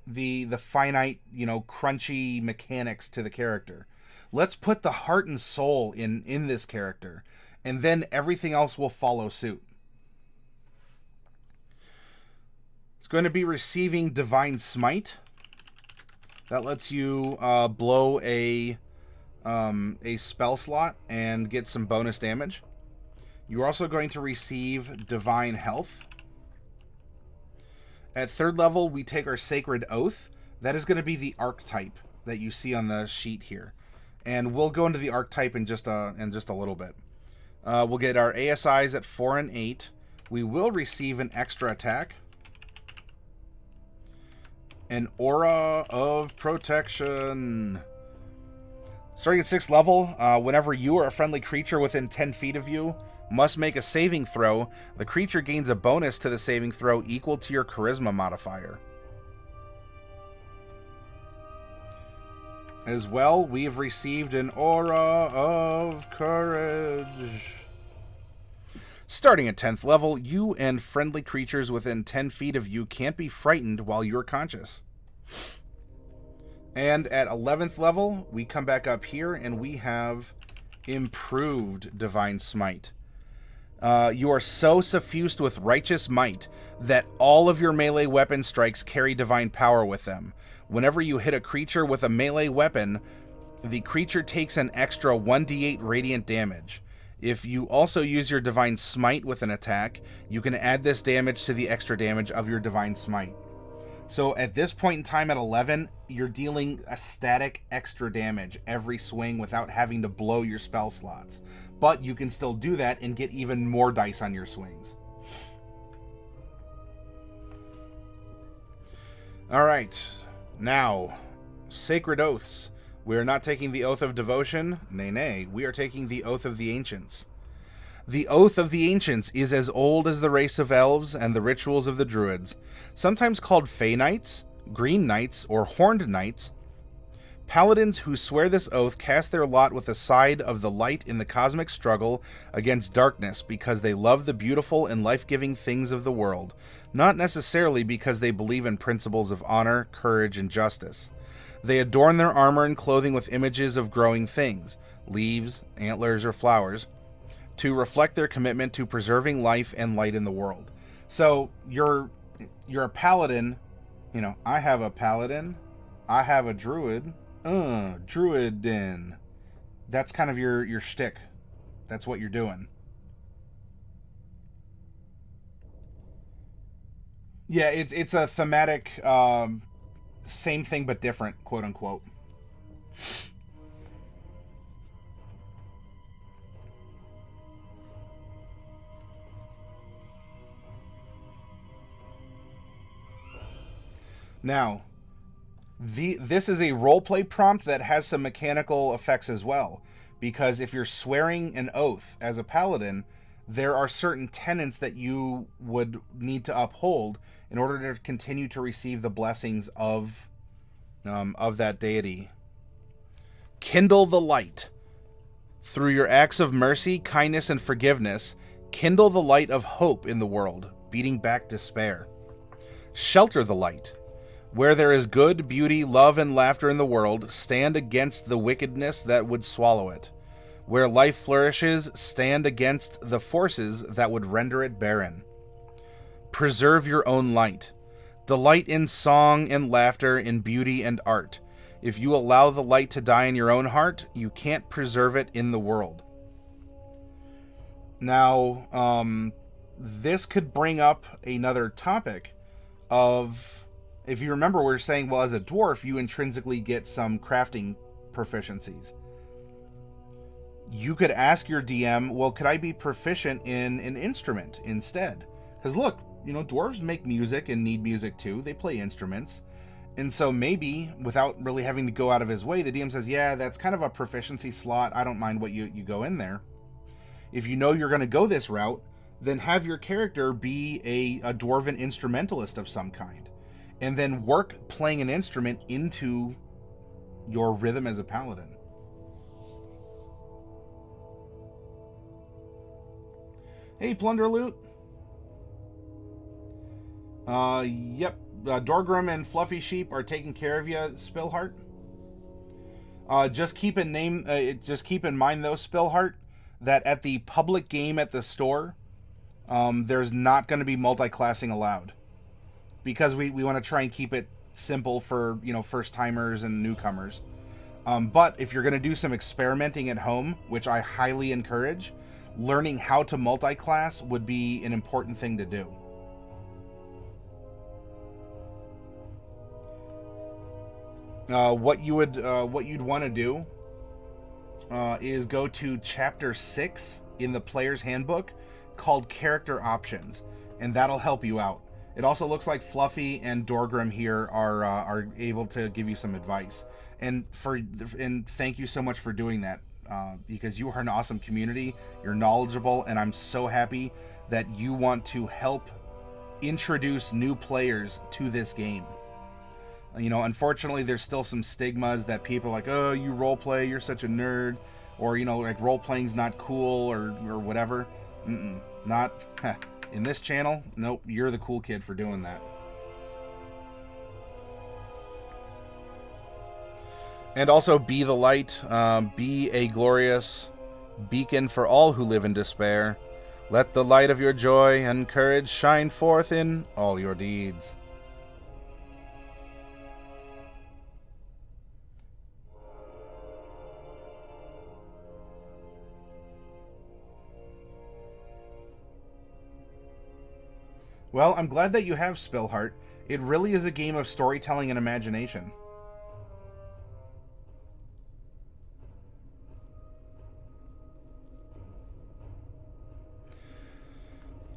the finite, crunchy mechanics to the character. Let's put the heart and soul in this character, and then everything else will follow suit. It's going to be receiving Divine Smite. That lets you blow a spell slot and get some bonus damage. You're also going to receive Divine Health. At 3rd level, we take our Sacred Oath. That is going to be the archetype that you see on the sheet here. And we'll go into the archetype in just a little bit. We'll get our ASIs at 4 and 8. We will receive an extra attack. An Aura of Protection. Starting at 6th level, whenever you or a friendly creature within 10 feet of you must make a saving throw, the creature gains a bonus to the saving throw equal to your charisma modifier. As well, we have received an Aura of Courage. Starting at 10th level, you and friendly creatures within 10 feet of you can't be frightened while you're conscious. And at 11th level, we come back up here and we have improved Divine Smite. You are so suffused with righteous might that all of your melee weapon strikes carry divine power with them. Whenever you hit a creature with a melee weapon, the creature takes an extra 1d8 radiant damage. If you also use your divine smite with an attack, you can add this damage to the extra damage of your divine smite. So at this point in time at 11, you're dealing a static extra damage every swing without having to blow your spell slots. But you can still do that and get even more dice on your swings. Alright, now, Sacred Oaths. We are not taking the Oath of Devotion. Nay, nay, we are taking the Oath of the Ancients. The Oath of the Ancients is as old as the race of elves and the rituals of the druids. Sometimes called Fey Knights, Green Knights, or Horned Knights, paladins who swear this oath cast their lot with the side of the light in the cosmic struggle against darkness because they love the beautiful and life-giving things of the world, not necessarily because they believe in principles of honor, courage, and justice. They adorn their armor and clothing with images of growing things, leaves, antlers, or flowers, to reflect their commitment to preserving life and light in the world. So you're a paladin. You know, I have a paladin. I have a druid. Druidin. That's kind of your shtick. That's what you're doing. Yeah, it's a thematic, same thing but different, quote unquote. Now, this is a roleplay prompt that has some mechanical effects as well, because if you're swearing an oath as a paladin, there are certain tenets that you would need to uphold in order to continue to receive the blessings of that deity. Kindle the light. Through your acts of mercy, kindness, and forgiveness, kindle the light of hope in the world, beating back despair. Shelter the light. Where there is good, beauty, love, and laughter in the world, stand against the wickedness that would swallow it. Where life flourishes, stand against the forces that would render it barren. Preserve your own light. Delight in song and laughter, in beauty and art. If you allow the light to die in your own heart, you can't preserve it in the world. Now, this could bring up another topic of... If you remember, we were saying, well, as a dwarf, you intrinsically get some crafting proficiencies. You could ask your DM, well, could I be proficient in an instrument instead? Because look, you know, dwarves make music and need music too. They play instruments. And so maybe, without really having to go out of his way, the DM says, yeah, that's kind of a proficiency slot. I don't mind what you go in there. If you know you're going to go this route, then have your character be a dwarven instrumentalist of some kind. And then work playing an instrument into your rhythm as a paladin. Hey, Plunder Loot. Yep. Dorgrim and Fluffy Sheep are taking care of you, Spillheart. Just keep in mind though, Spillheart, that at the public game at the store, there's not going to be multi-classing allowed. Because we want to try and keep it simple for, you know, first-timers and newcomers. But if you're going to do some experimenting at home, which I highly encourage, learning how to multi-class would be an important thing to do. What you'd want to do is go to Chapter 6 in the Player's Handbook called Character Options, and that'll help you out. It also looks like Fluffy and Dorgrim here are able to give you some advice. And thank you so much for doing that, because you are an awesome community. You're knowledgeable, and I'm so happy that you want to help introduce new players to this game. You know, unfortunately, there's still some stigmas that people are like, oh, you roleplay, you're such a nerd, or, you know, like role-playing's not cool, or whatever. Not... In this channel, nope, you're the cool kid for doing that. And also, be the light, be a glorious beacon for all who live in despair. Let the light of your joy and courage shine forth in all your deeds. Well, I'm glad that you have Spillheart. It really is a game of storytelling and imagination.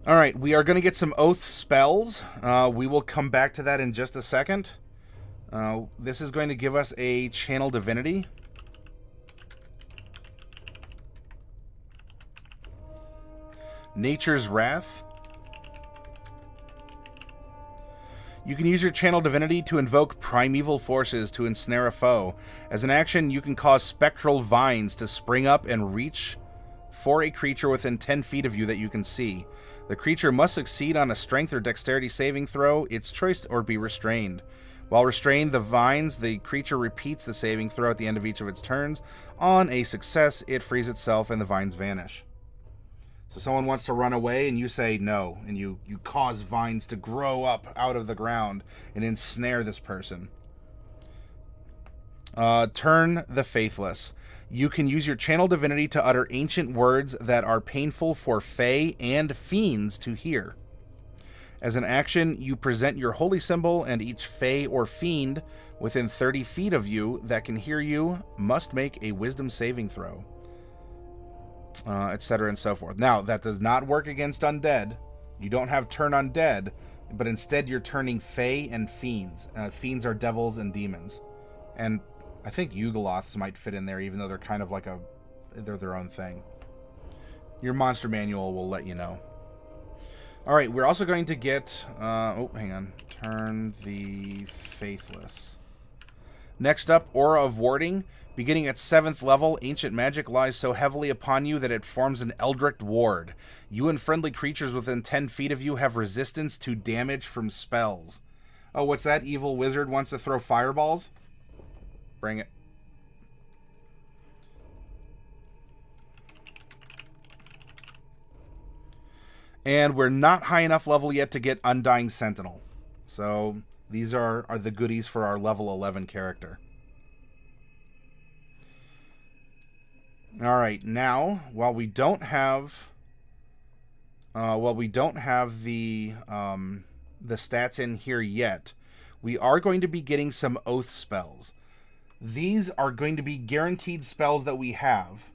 Alright, we are going to get some Oath spells. We will come back to that in just a second. This is going to give us a Channel Divinity. Nature's Wrath. You can use your Channel Divinity to invoke primeval forces to ensnare a foe. As an action, you can cause spectral vines to spring up and reach for a creature within 10 feet of you that you can see. The creature must succeed on a strength or dexterity saving throw, its choice, or be restrained. While restrained, the creature repeats the saving throw at the end of each of its turns. On a success, it frees itself and the vines vanish. So someone wants to run away and you say no, and you cause vines to grow up out of the ground and ensnare this person. Turn the Faithless. You can use your Channel Divinity to utter ancient words that are painful for Fae and Fiends to hear. As an action, you present your holy symbol, and each Fae or Fiend within 30 feet of you that can hear you must make a Wisdom saving throw. Etc. and so forth. Now, that does not work against undead. You don't have turn undead, but instead you're turning Fae and Fiends. Fiends are devils and demons. And I think Yugoloths might fit in there, even though they're kind of like they're their own thing. Your monster manual will let you know. Alright, we're also going to get... hang on. Turn the Faithless. Next up, Aura of Warding. Beginning at 7th level, ancient magic lies so heavily upon you that it forms an Eldritch ward. You and friendly creatures within 10 feet of you have resistance to damage from spells. Oh, what's that? Evil wizard wants to throw fireballs? Bring it. And we're not high enough level yet to get Undying Sentinel. So these are the goodies for our level 11 character. All right, now while we don't have the stats in here yet, we are going to be getting some Oath spells. These are going to be guaranteed spells that we have,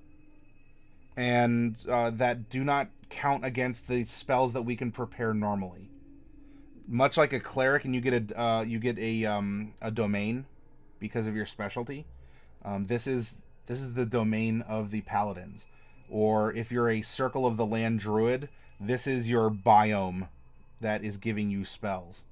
and that do not count against the spells that we can prepare normally. Much like a cleric, and you get a domain because of your specialty. This is the domain of the paladins. Or if you're a Circle of the Land druid, this is your biome that is giving you spells.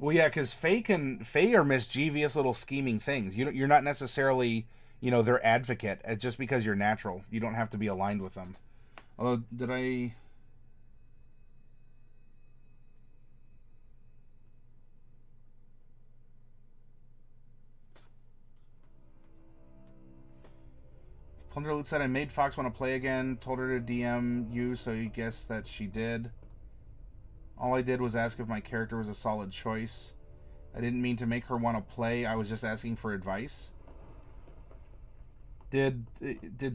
Well, yeah, because Fae are mischievous little scheming things. You're not necessarily, their advocate. Just because you're natural, you don't have to be aligned with them. Although, did I? Plunderloot said I made Fox want to play again. Told her to DM you, so you guess that she did. All I did was ask if my character was a solid choice. I didn't mean to make her want to play. I was just asking for advice. Did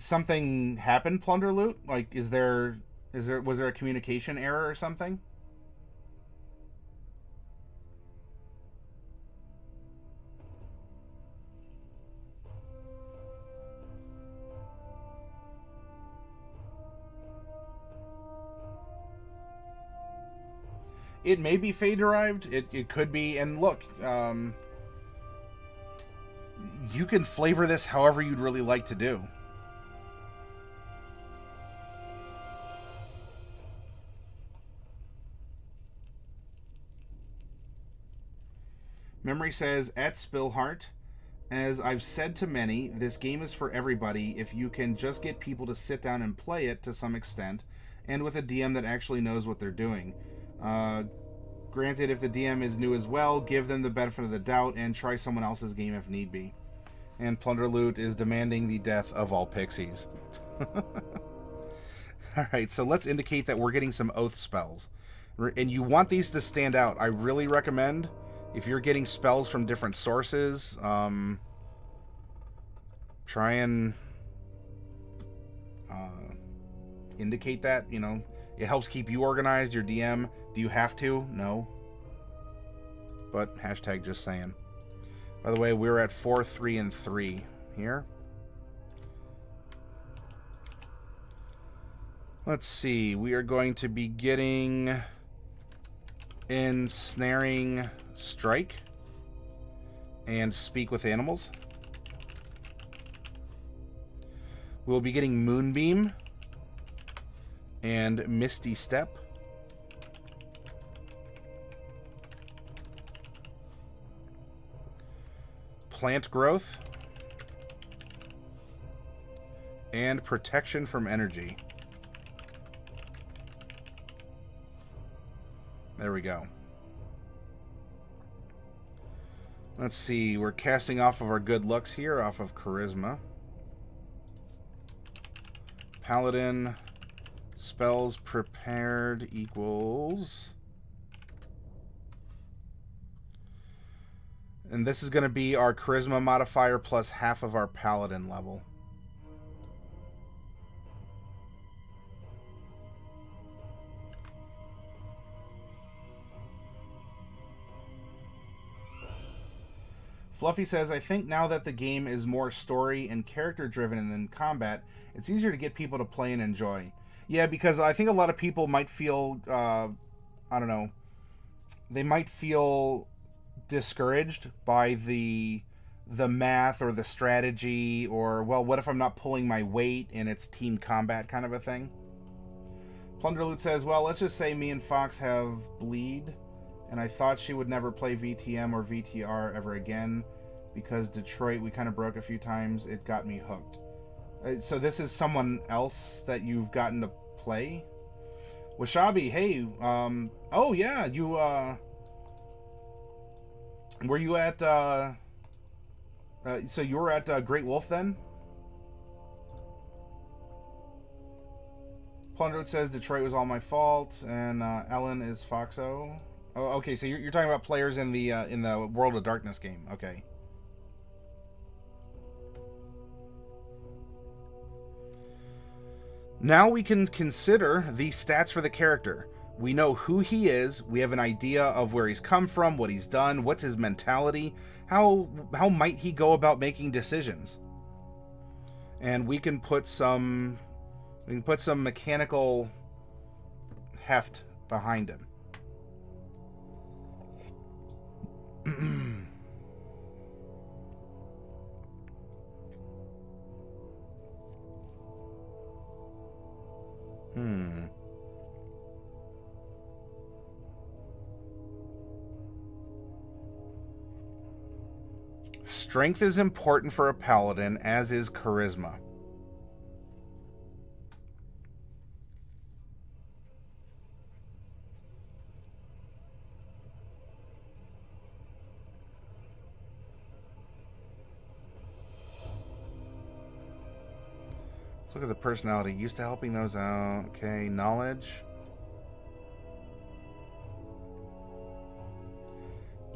something happen, Plunderloot? Like, was there a communication error or something? It may be Fae-derived. It could be. And look, you can flavor this however you'd really like to do. Memory says, at Spillheart, as I've said to many, this game is for everybody if you can just get people to sit down and play it to some extent and with a DM that actually knows what they're doing. Granted, if the DM is new as well, give them the benefit of the doubt and try someone else's game if need be. And Plunder Loot is demanding the death of all pixies. Alright, so let's indicate that we're getting some oath spells. And you want these to stand out. I really recommend, if you're getting spells from different sources, try and indicate that, you know. It helps keep you organized, your DM. Do you have to? No. But hashtag just saying. By the way, we're at 4, 3, and 3 here. Let's see. We are going to be getting Ensnaring Strike and Speak with Animals. We'll be getting Moonbeam and Misty Step. Plant Growth and Protection from Energy. There we go. Let's see, we're casting off of our good looks here, off of Charisma. Paladin, spells prepared equals... And this is going to be our Charisma modifier plus half of our Paladin level. Fluffy says, I think now that the game is more story and character driven than combat, it's easier to get people to play and enjoy. Yeah, because I think a lot of people might feel, I don't know, they might feel discouraged by the math or the strategy, or, well, what if I'm not pulling my weight and it's team combat kind of a thing. Plunderloot says, well, let's just say me and Fox have bleed, and I thought she would never play VTM or VTR ever again, because Detroit, we kind of broke a few times. It got me hooked. So this is someone else that you've gotten to play? Washabi, hey, oh yeah, you, were you at, so you were at Great Wolf then? Plundered says Detroit was all my fault, and Ellen is Foxo. Oh, okay, so you're talking about players in the World of Darkness game. Okay. Now we can consider the stats for the character. We know who he is, we have an idea of where he's come from, what he's done, what's his mentality, how might he go about making decisions. And we can put some mechanical heft behind him. Strength is important for a paladin, as is charisma. Let's look at the personality. Used to helping those out. Okay, knowledge.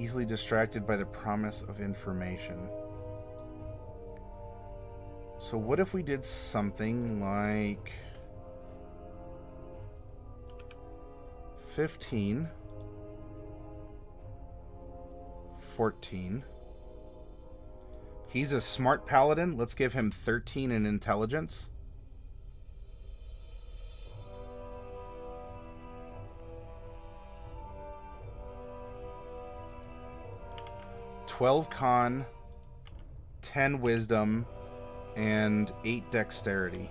Easily distracted by the promise of information. So what if we did something like 15, 14. He's a smart paladin. Let's give him 13 in intelligence. Con, 10 wisdom, and 8 dexterity.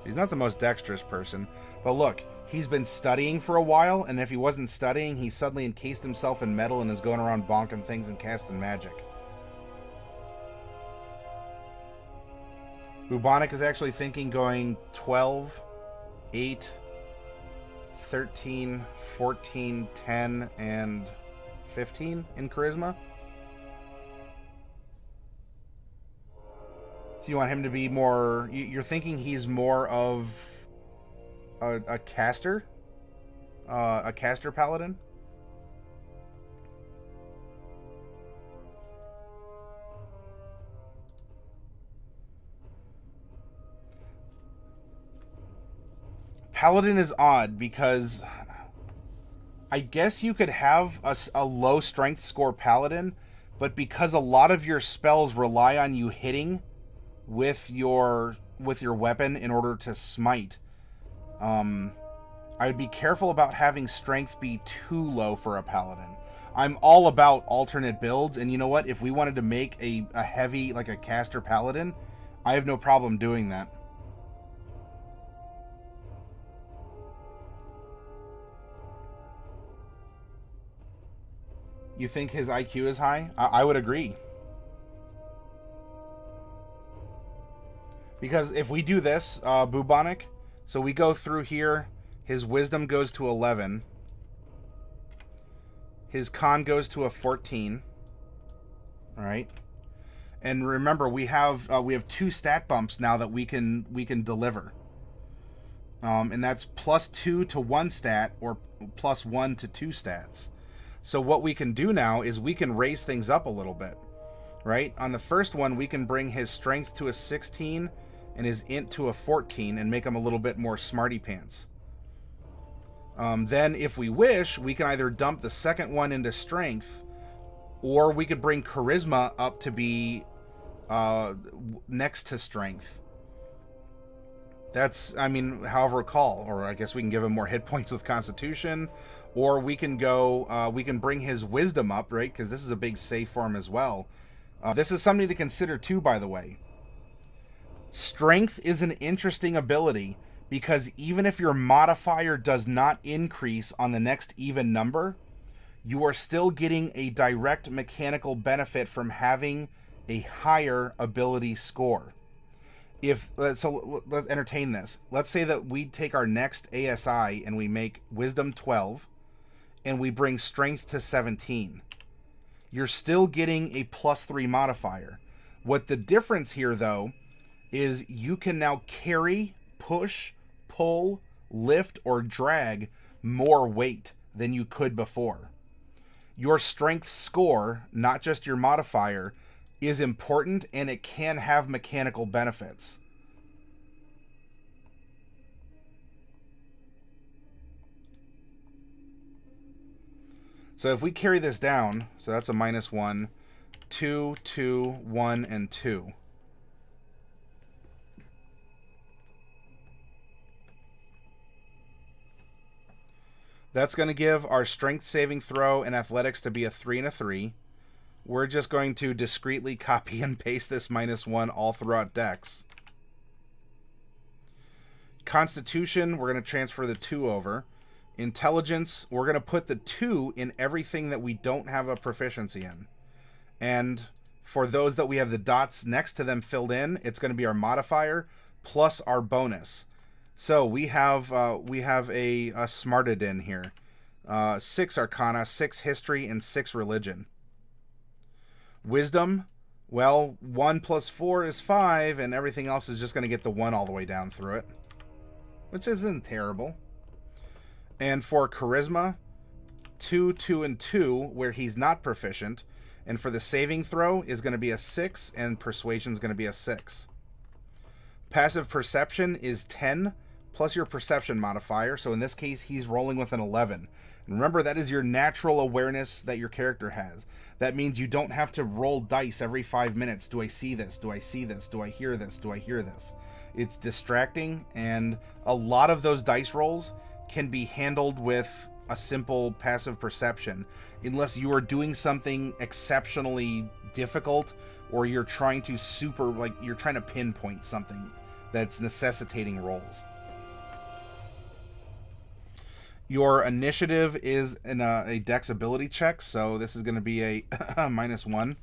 He's not the most dexterous person, but look, he's been studying for a while, and if he wasn't studying, he suddenly encased himself in metal and is going around bonking things and casting magic. Bubonic is actually thinking going 12 8, 13, 14, 10, and 15 in charisma. So you want him to be more... You're thinking he's more of a caster? A caster paladin? Paladin is odd because I guess you could have a low strength score paladin, but because a lot of your spells rely on you hitting with your weapon in order to smite, I would be careful about having strength be too low for a paladin. I'm all about alternate builds, and you know what? If we wanted to make a heavy, like a caster paladin, I have no problem doing that. You think his IQ is high? I would agree. Because if we do this, bubonic, so we go through here, his wisdom goes to 11. His con goes to a 14. All right. And remember, we have 2 stat bumps now that we can deliver. And that's +2 to 1 stat or +1 to 2 stats. So what we can do now is we can raise things up a little bit, right? On the first one, we can bring his strength to a 16 and his int to a 14 and make him a little bit more smarty pants. Then if we wish, we can either dump the second one into strength, or we could bring charisma up to be next to strength. That's, I mean, however call, or I guess we can give him more hit points with constitution, or we can go, we can bring his wisdom up, right? Because this is a big save for him as well. This is something to consider too, by the way. Strength is an interesting ability because even if your modifier does not increase on the next even number, you are still getting a direct mechanical benefit from having a higher ability score. So let's entertain this. Let's say that we take our next ASI and we make wisdom 12 and we bring strength to 17. You're still getting a +3 modifier. What the difference here, though, is you can now carry, push, pull, lift, or drag more weight than you could before. Your strength score, not just your modifier, is important, and it can have mechanical benefits. So if we carry this down, so that's a -1, 2, 2, 1, and 2. That's going to give our strength saving throw and athletics to be a 3 and a 3. We're just going to discreetly copy and paste this -1 all throughout Dex. Constitution, we're going to transfer the 2 over. Intelligence, we're going to put the 2 in everything that we don't have a proficiency in. And for those that we have the dots next to them filled in, it's going to be our modifier plus our bonus. So we have a smarted in here. 6 Arcana, 6 History, and 6 Religion. Wisdom, well, 1 + 4 is 5, and everything else is just going to get the 1 all the way down through it, which isn't terrible. And for Charisma, 2, 2, and 2, where he's not proficient, and for the saving throw is going to be a 6, and Persuasion is going to be a 6. Passive Perception is 10, plus your Perception modifier, so in this case, he's rolling with an 11. And remember, that is your natural awareness that your character has. That means you don't have to roll dice every 5 minutes. Do I see this? Do I see this? Do I hear this? Do I hear this? It's distracting, and a lot of those dice rolls can be handled with a simple passive perception, unless you are doing something exceptionally difficult, or you're trying to you're trying to pinpoint something that's necessitating rolls. Your initiative is in a dex ability check, so this is going to be a -1.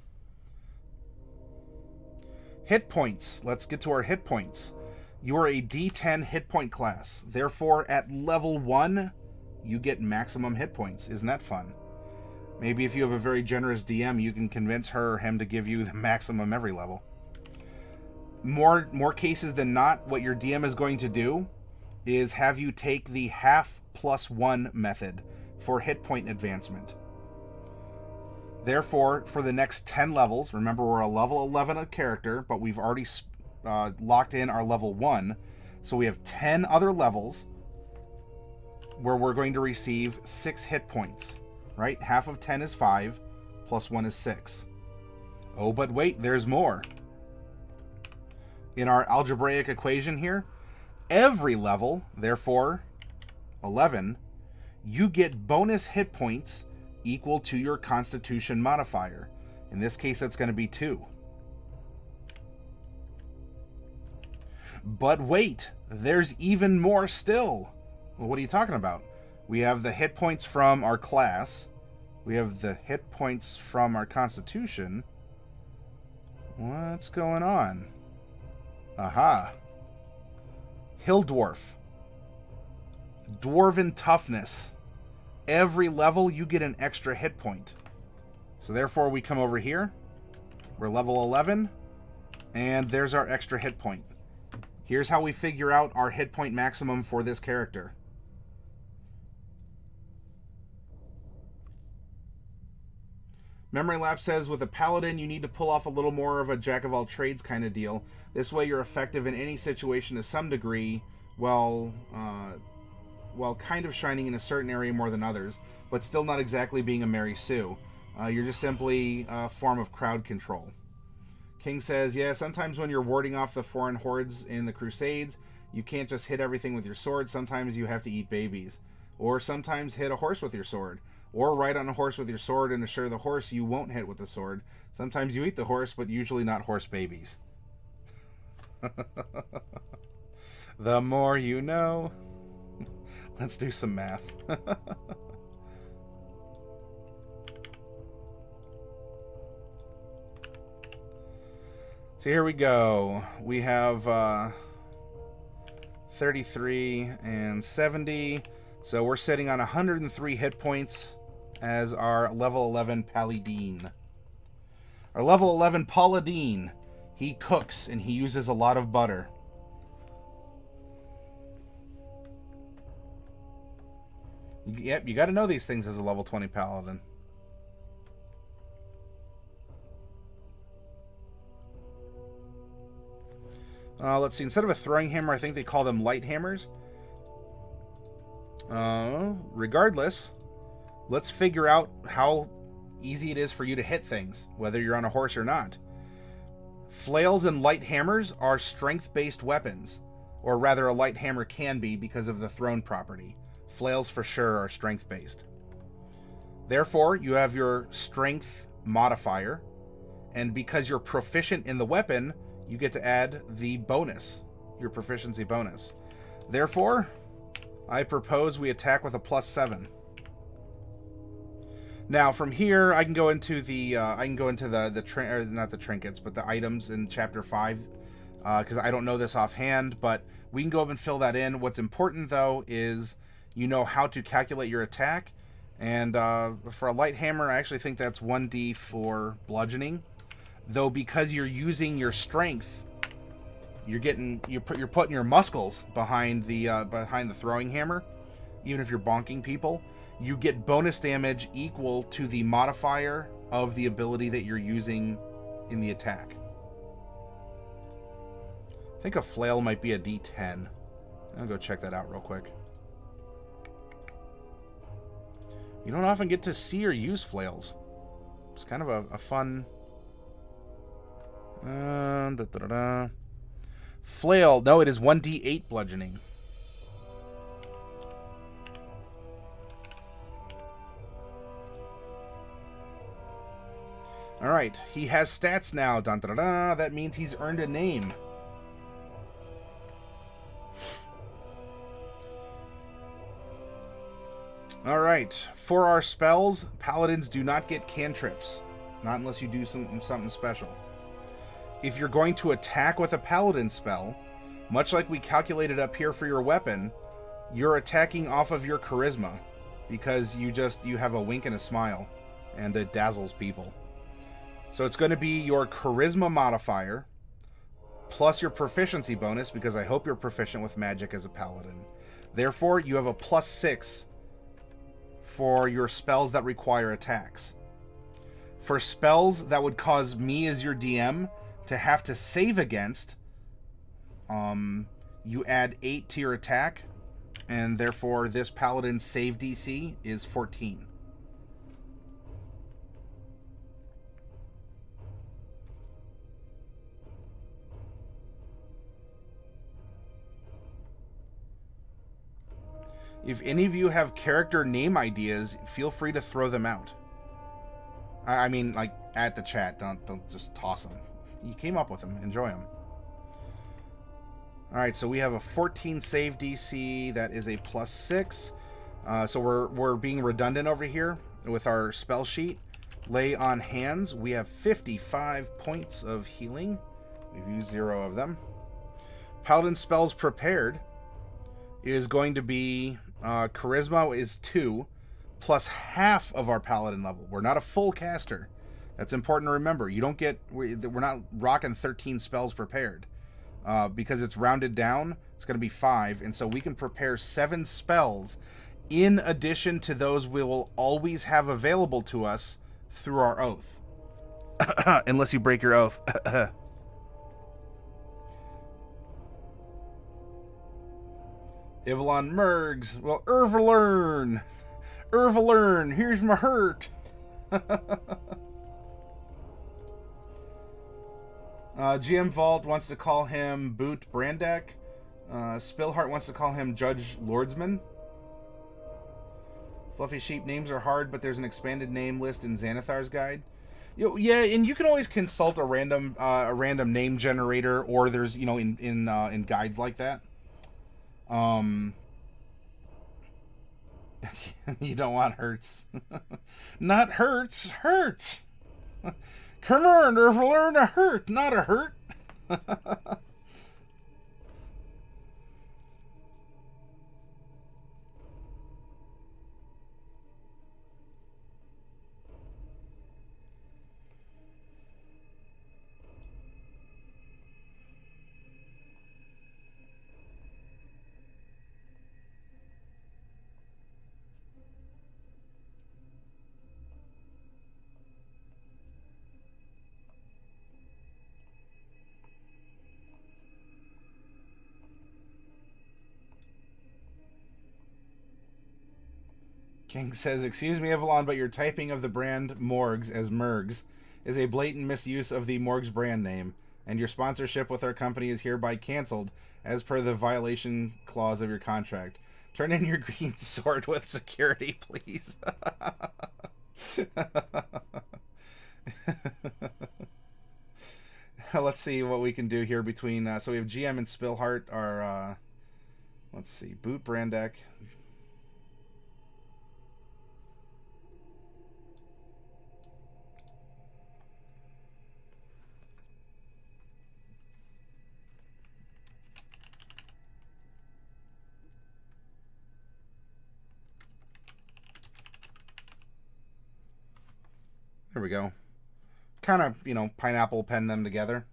Hit points. Let's get to our hit points. You are a D10 hit point class. Therefore, at level 1, you get maximum hit points. Isn't that fun? Maybe if you have a very generous DM, you can convince her or him to give you the maximum every level. More cases than not, what your DM is going to do is have you take the half plus 1 method for hit point advancement. Therefore, for the next 10 levels, remember we're a level 11 character, but we've already locked in our level 1. So we have 10 other levels where we're going to receive 6 hit points, right? Half of 10 is 5, plus 1 is 6. Oh, but wait, there's more. In our algebraic equation here, every level, therefore 11, you get bonus hit points equal to your Constitution modifier. In this case, that's going to be 2. But wait, there's even more still. Well, what are you talking about? We have the hit points from our class. We have the hit points from our Constitution. What's going on? Aha. Hill Dwarf. Dwarven Toughness. Every level, you get an extra hit point. So therefore, we come over here. We're level 11. And there's our extra hit point. Here's how we figure out our hit point maximum for this character. Memory Lapse says, with a paladin, you need to pull off a little more of a jack-of-all-trades kind of deal. This way you're effective in any situation to some degree, while kind of shining in a certain area more than others, but still not exactly being a Mary Sue. You're just simply a form of crowd control. King says, yeah, sometimes when you're warding off the foreign hordes in the Crusades, you can't just hit everything with your sword. Sometimes you have to eat babies. Or sometimes hit a horse with your sword. Or ride on a horse with your sword and assure the horse you won't hit with the sword. Sometimes you eat the horse, but usually not horse babies. The more you know. Let's do some math. So here we go. We have 33 and 70. So we're sitting on 103 hit points as our level 11 Paladin. Our level 11 Paladin, he cooks and he uses a lot of butter. Yep, you got to know these things as a level 20 Paladin. Let's see, instead of a throwing hammer, I think they call them light hammers. Regardless, let's figure out how easy it is for you to hit things, whether you're on a horse or not. Flails and light hammers are strength-based weapons, or rather a light hammer can be because of the thrown property. Flails for sure are strength-based. Therefore, you have your strength modifier, and because you're proficient in the weapon, you get to add the bonus, your proficiency bonus. Therefore, I propose we attack with a +7. Now, from here, I can go into the not the trinkets, but the items in Chapter 5, because I don't know this offhand, but we can go up and fill that in. What's important, though, is you know how to calculate your attack, and for a light hammer, I actually think that's 1d for bludgeoning, though because you're using your strength, you're putting your muscles behind the throwing hammer, even if you're bonking people. You get bonus damage equal to the modifier of the ability that you're using in the attack. I think a flail might be a D10. I'll go check that out real quick. You don't often get to see or use flails. It's kind of a fun... Flail. No, it is 1d8 bludgeoning. Alright, he has stats now. Dun, dun, dun, dun. That means he's earned a name. Alright, for our spells, paladins do not get cantrips. Not unless you do something special. If you're going to attack with a paladin spell, Much like we calculated up here for your weapon, you're attacking off of your charisma because you have a wink and a smile, and it dazzles people. So it's going to be your charisma modifier plus your proficiency bonus, because I hope you're proficient with magic as a paladin. Therefore, you have a +6 for your spells that require attacks. For spells that would cause me as your DM to have to save against, you add 8 to your attack, and therefore this paladin's save DC is 14. If any of you have character name ideas, feel free to throw them out. I mean, like, at the chat. Don't just toss them. You came up with them. Enjoy them. Alright, so we have a 14 save DC. That is a +6. So we're being redundant over here with our spell sheet. Lay on hands. We have 55 points of healing. We've used 0 of them. Paladin spells prepared is going to be... charisma is 2 plus half of our paladin level. We're not a full caster. That's important to remember. You don't get... We're not rocking 13 spells prepared. Because it's rounded down, it's going to be 5. And so we can prepare 7 spells in addition to those we will always have available to us through our oath. Unless you break your oath. Ivalon Mergs. Well, Irvalern. Irvalern, here's my hurt. GM Vault wants to call him Boot Brandek. Spillheart wants to call him Judge Lordsman. Fluffy Sheep, names are hard, but there's an expanded name list in Xanathar's guide. Yeah, and you can always consult a random name generator, or there's in guides like that. You don't want Hurts. Not Hurts, Hurts. Come on, there's learn a hurt, not a hurt. King says, excuse me, Avalon, but your typing of the brand Morgs as Mergs is a blatant misuse of the Morgs brand name, and your sponsorship with our company is hereby canceled as per the violation clause of your contract. Turn in your green sword with security, please. Let's see what we can do here between... so we have GM and Spillheart are... let's see, Boot Brandek... There we go. Kind of, pineapple pen them together.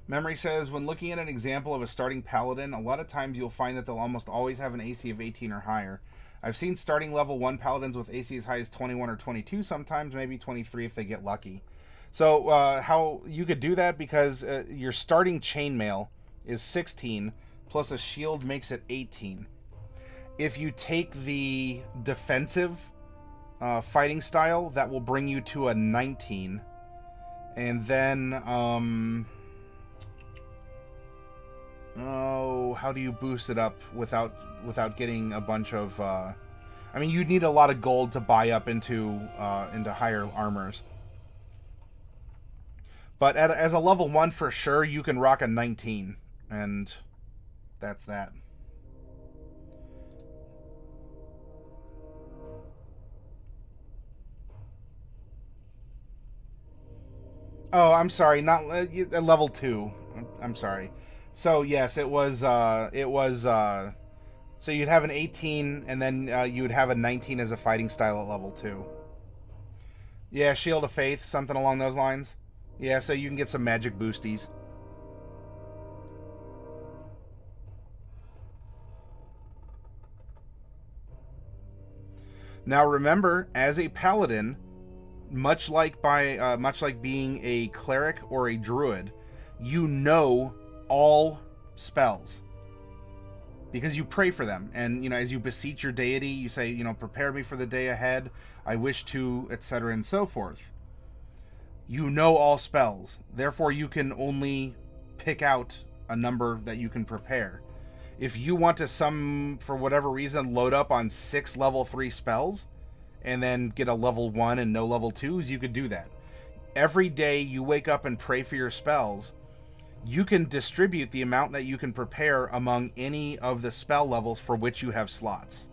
Memory says, when looking at an example of a starting paladin, a lot of times you'll find that they'll almost always have an AC of 18 or higher. I've seen starting level 1 paladins with AC as high as 21 or 22, sometimes maybe 23 if they get lucky. So how you could do that, because your starting chainmail is 16, plus a shield makes it 18. If you take the defensive fighting style, that will bring you to a 19. And then, how do you boost it up without getting a bunch of... I mean, you'd need a lot of gold to buy up into higher armors. But as a level 1, for sure, you can rock a 19. And that's that. Oh, I'm sorry, not level 2. I'm sorry. So yes, so you'd have an 18, and then you would have a 19 as a fighting style at level 2. Yeah, Shield of Faith, something along those lines. Yeah, so you can get some magic boosties. Now remember, as a paladin, much like being a cleric or a druid, you know all spells because you pray for them, and as you beseech your deity, you say, prepare me for the day ahead. I wish to, etc., and so forth. You know all spells, therefore you can only pick out a number that you can prepare. If you want to for whatever reason, load up on 6 level 3 spells and then get a level 1 and no level 2s, you could do that. Every day you wake up and pray for your spells, you can distribute the amount that you can prepare among any of the spell levels for which you have slots.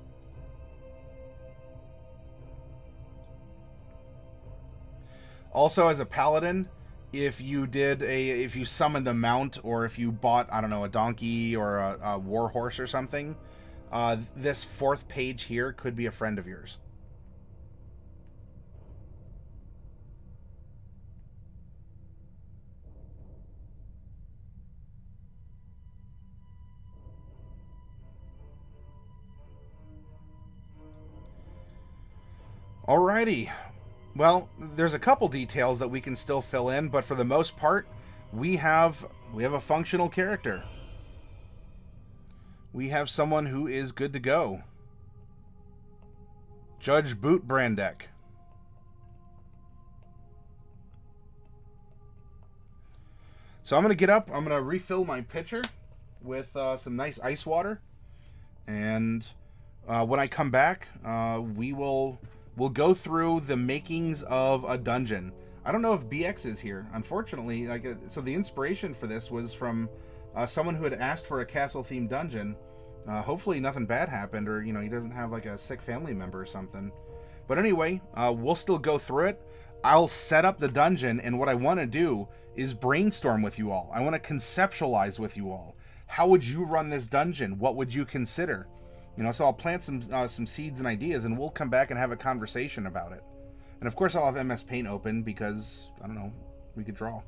Also, as a paladin, if you summoned a mount, or if you bought, I don't know, a donkey or a war horse or something, this 4th page here could be a friend of yours. Alrighty. Well, there's a couple details that we can still fill in, but for the most part, we have a functional character. We have someone who is good to go. Judge Boot Brandek. So I'm going to get up. I'm going to refill my pitcher with some nice ice water. And when I come back, we'll go through the makings of a dungeon. I don't know if BX is here. Unfortunately, so the inspiration for this was from someone who had asked for a castle-themed dungeon. Hopefully nothing bad happened, or he doesn't have like a sick family member or something. But anyway, we'll still go through it. I'll set up the dungeon, and what I want to do is brainstorm with you all. I want to conceptualize with you all. How would you run this dungeon? What would you consider? So I'll plant some seeds and ideas, and we'll come back and have a conversation about it. And of course, I'll have MS Paint open because, I don't know, we could draw.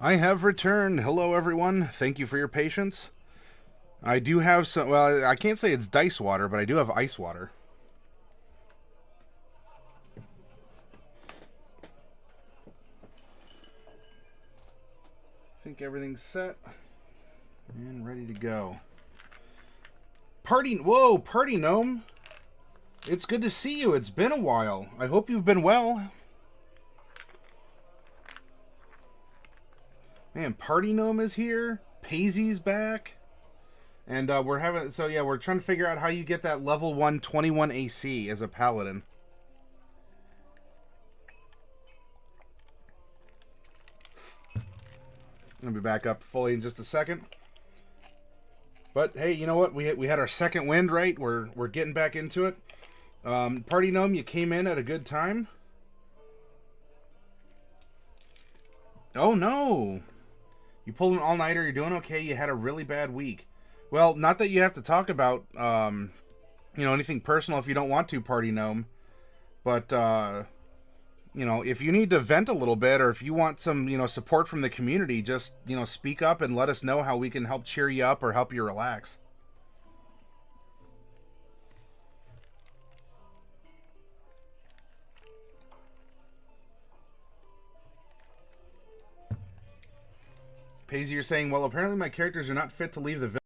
I have returned. Hello, everyone. Thank you for your patience. I do have some, well, I can't say it's dice water, but I do have ice water. I think everything's set and ready to go. Whoa, Party Gnome. It's good to see you. It's been a while. I hope you've been well. Man, Party Gnome is here. Paisley's back. And we're trying to figure out how you get that level 1 21 AC as a paladin. I'll be back up fully in just a second. But hey, you know what? We had our second wind, right? We're getting back into it. Party Gnome, you came in at a good time. Oh no! You pulled an all-nighter. You're doing okay. You had a really bad week. Well, not that you have to talk about, anything personal if you don't want to, Party Gnome. But, if you need to vent a little bit or if you want some, support from the community, just, speak up and let us know how we can help cheer you up or help you relax. Paisley, you're saying, well, apparently my characters are not fit to leave the village.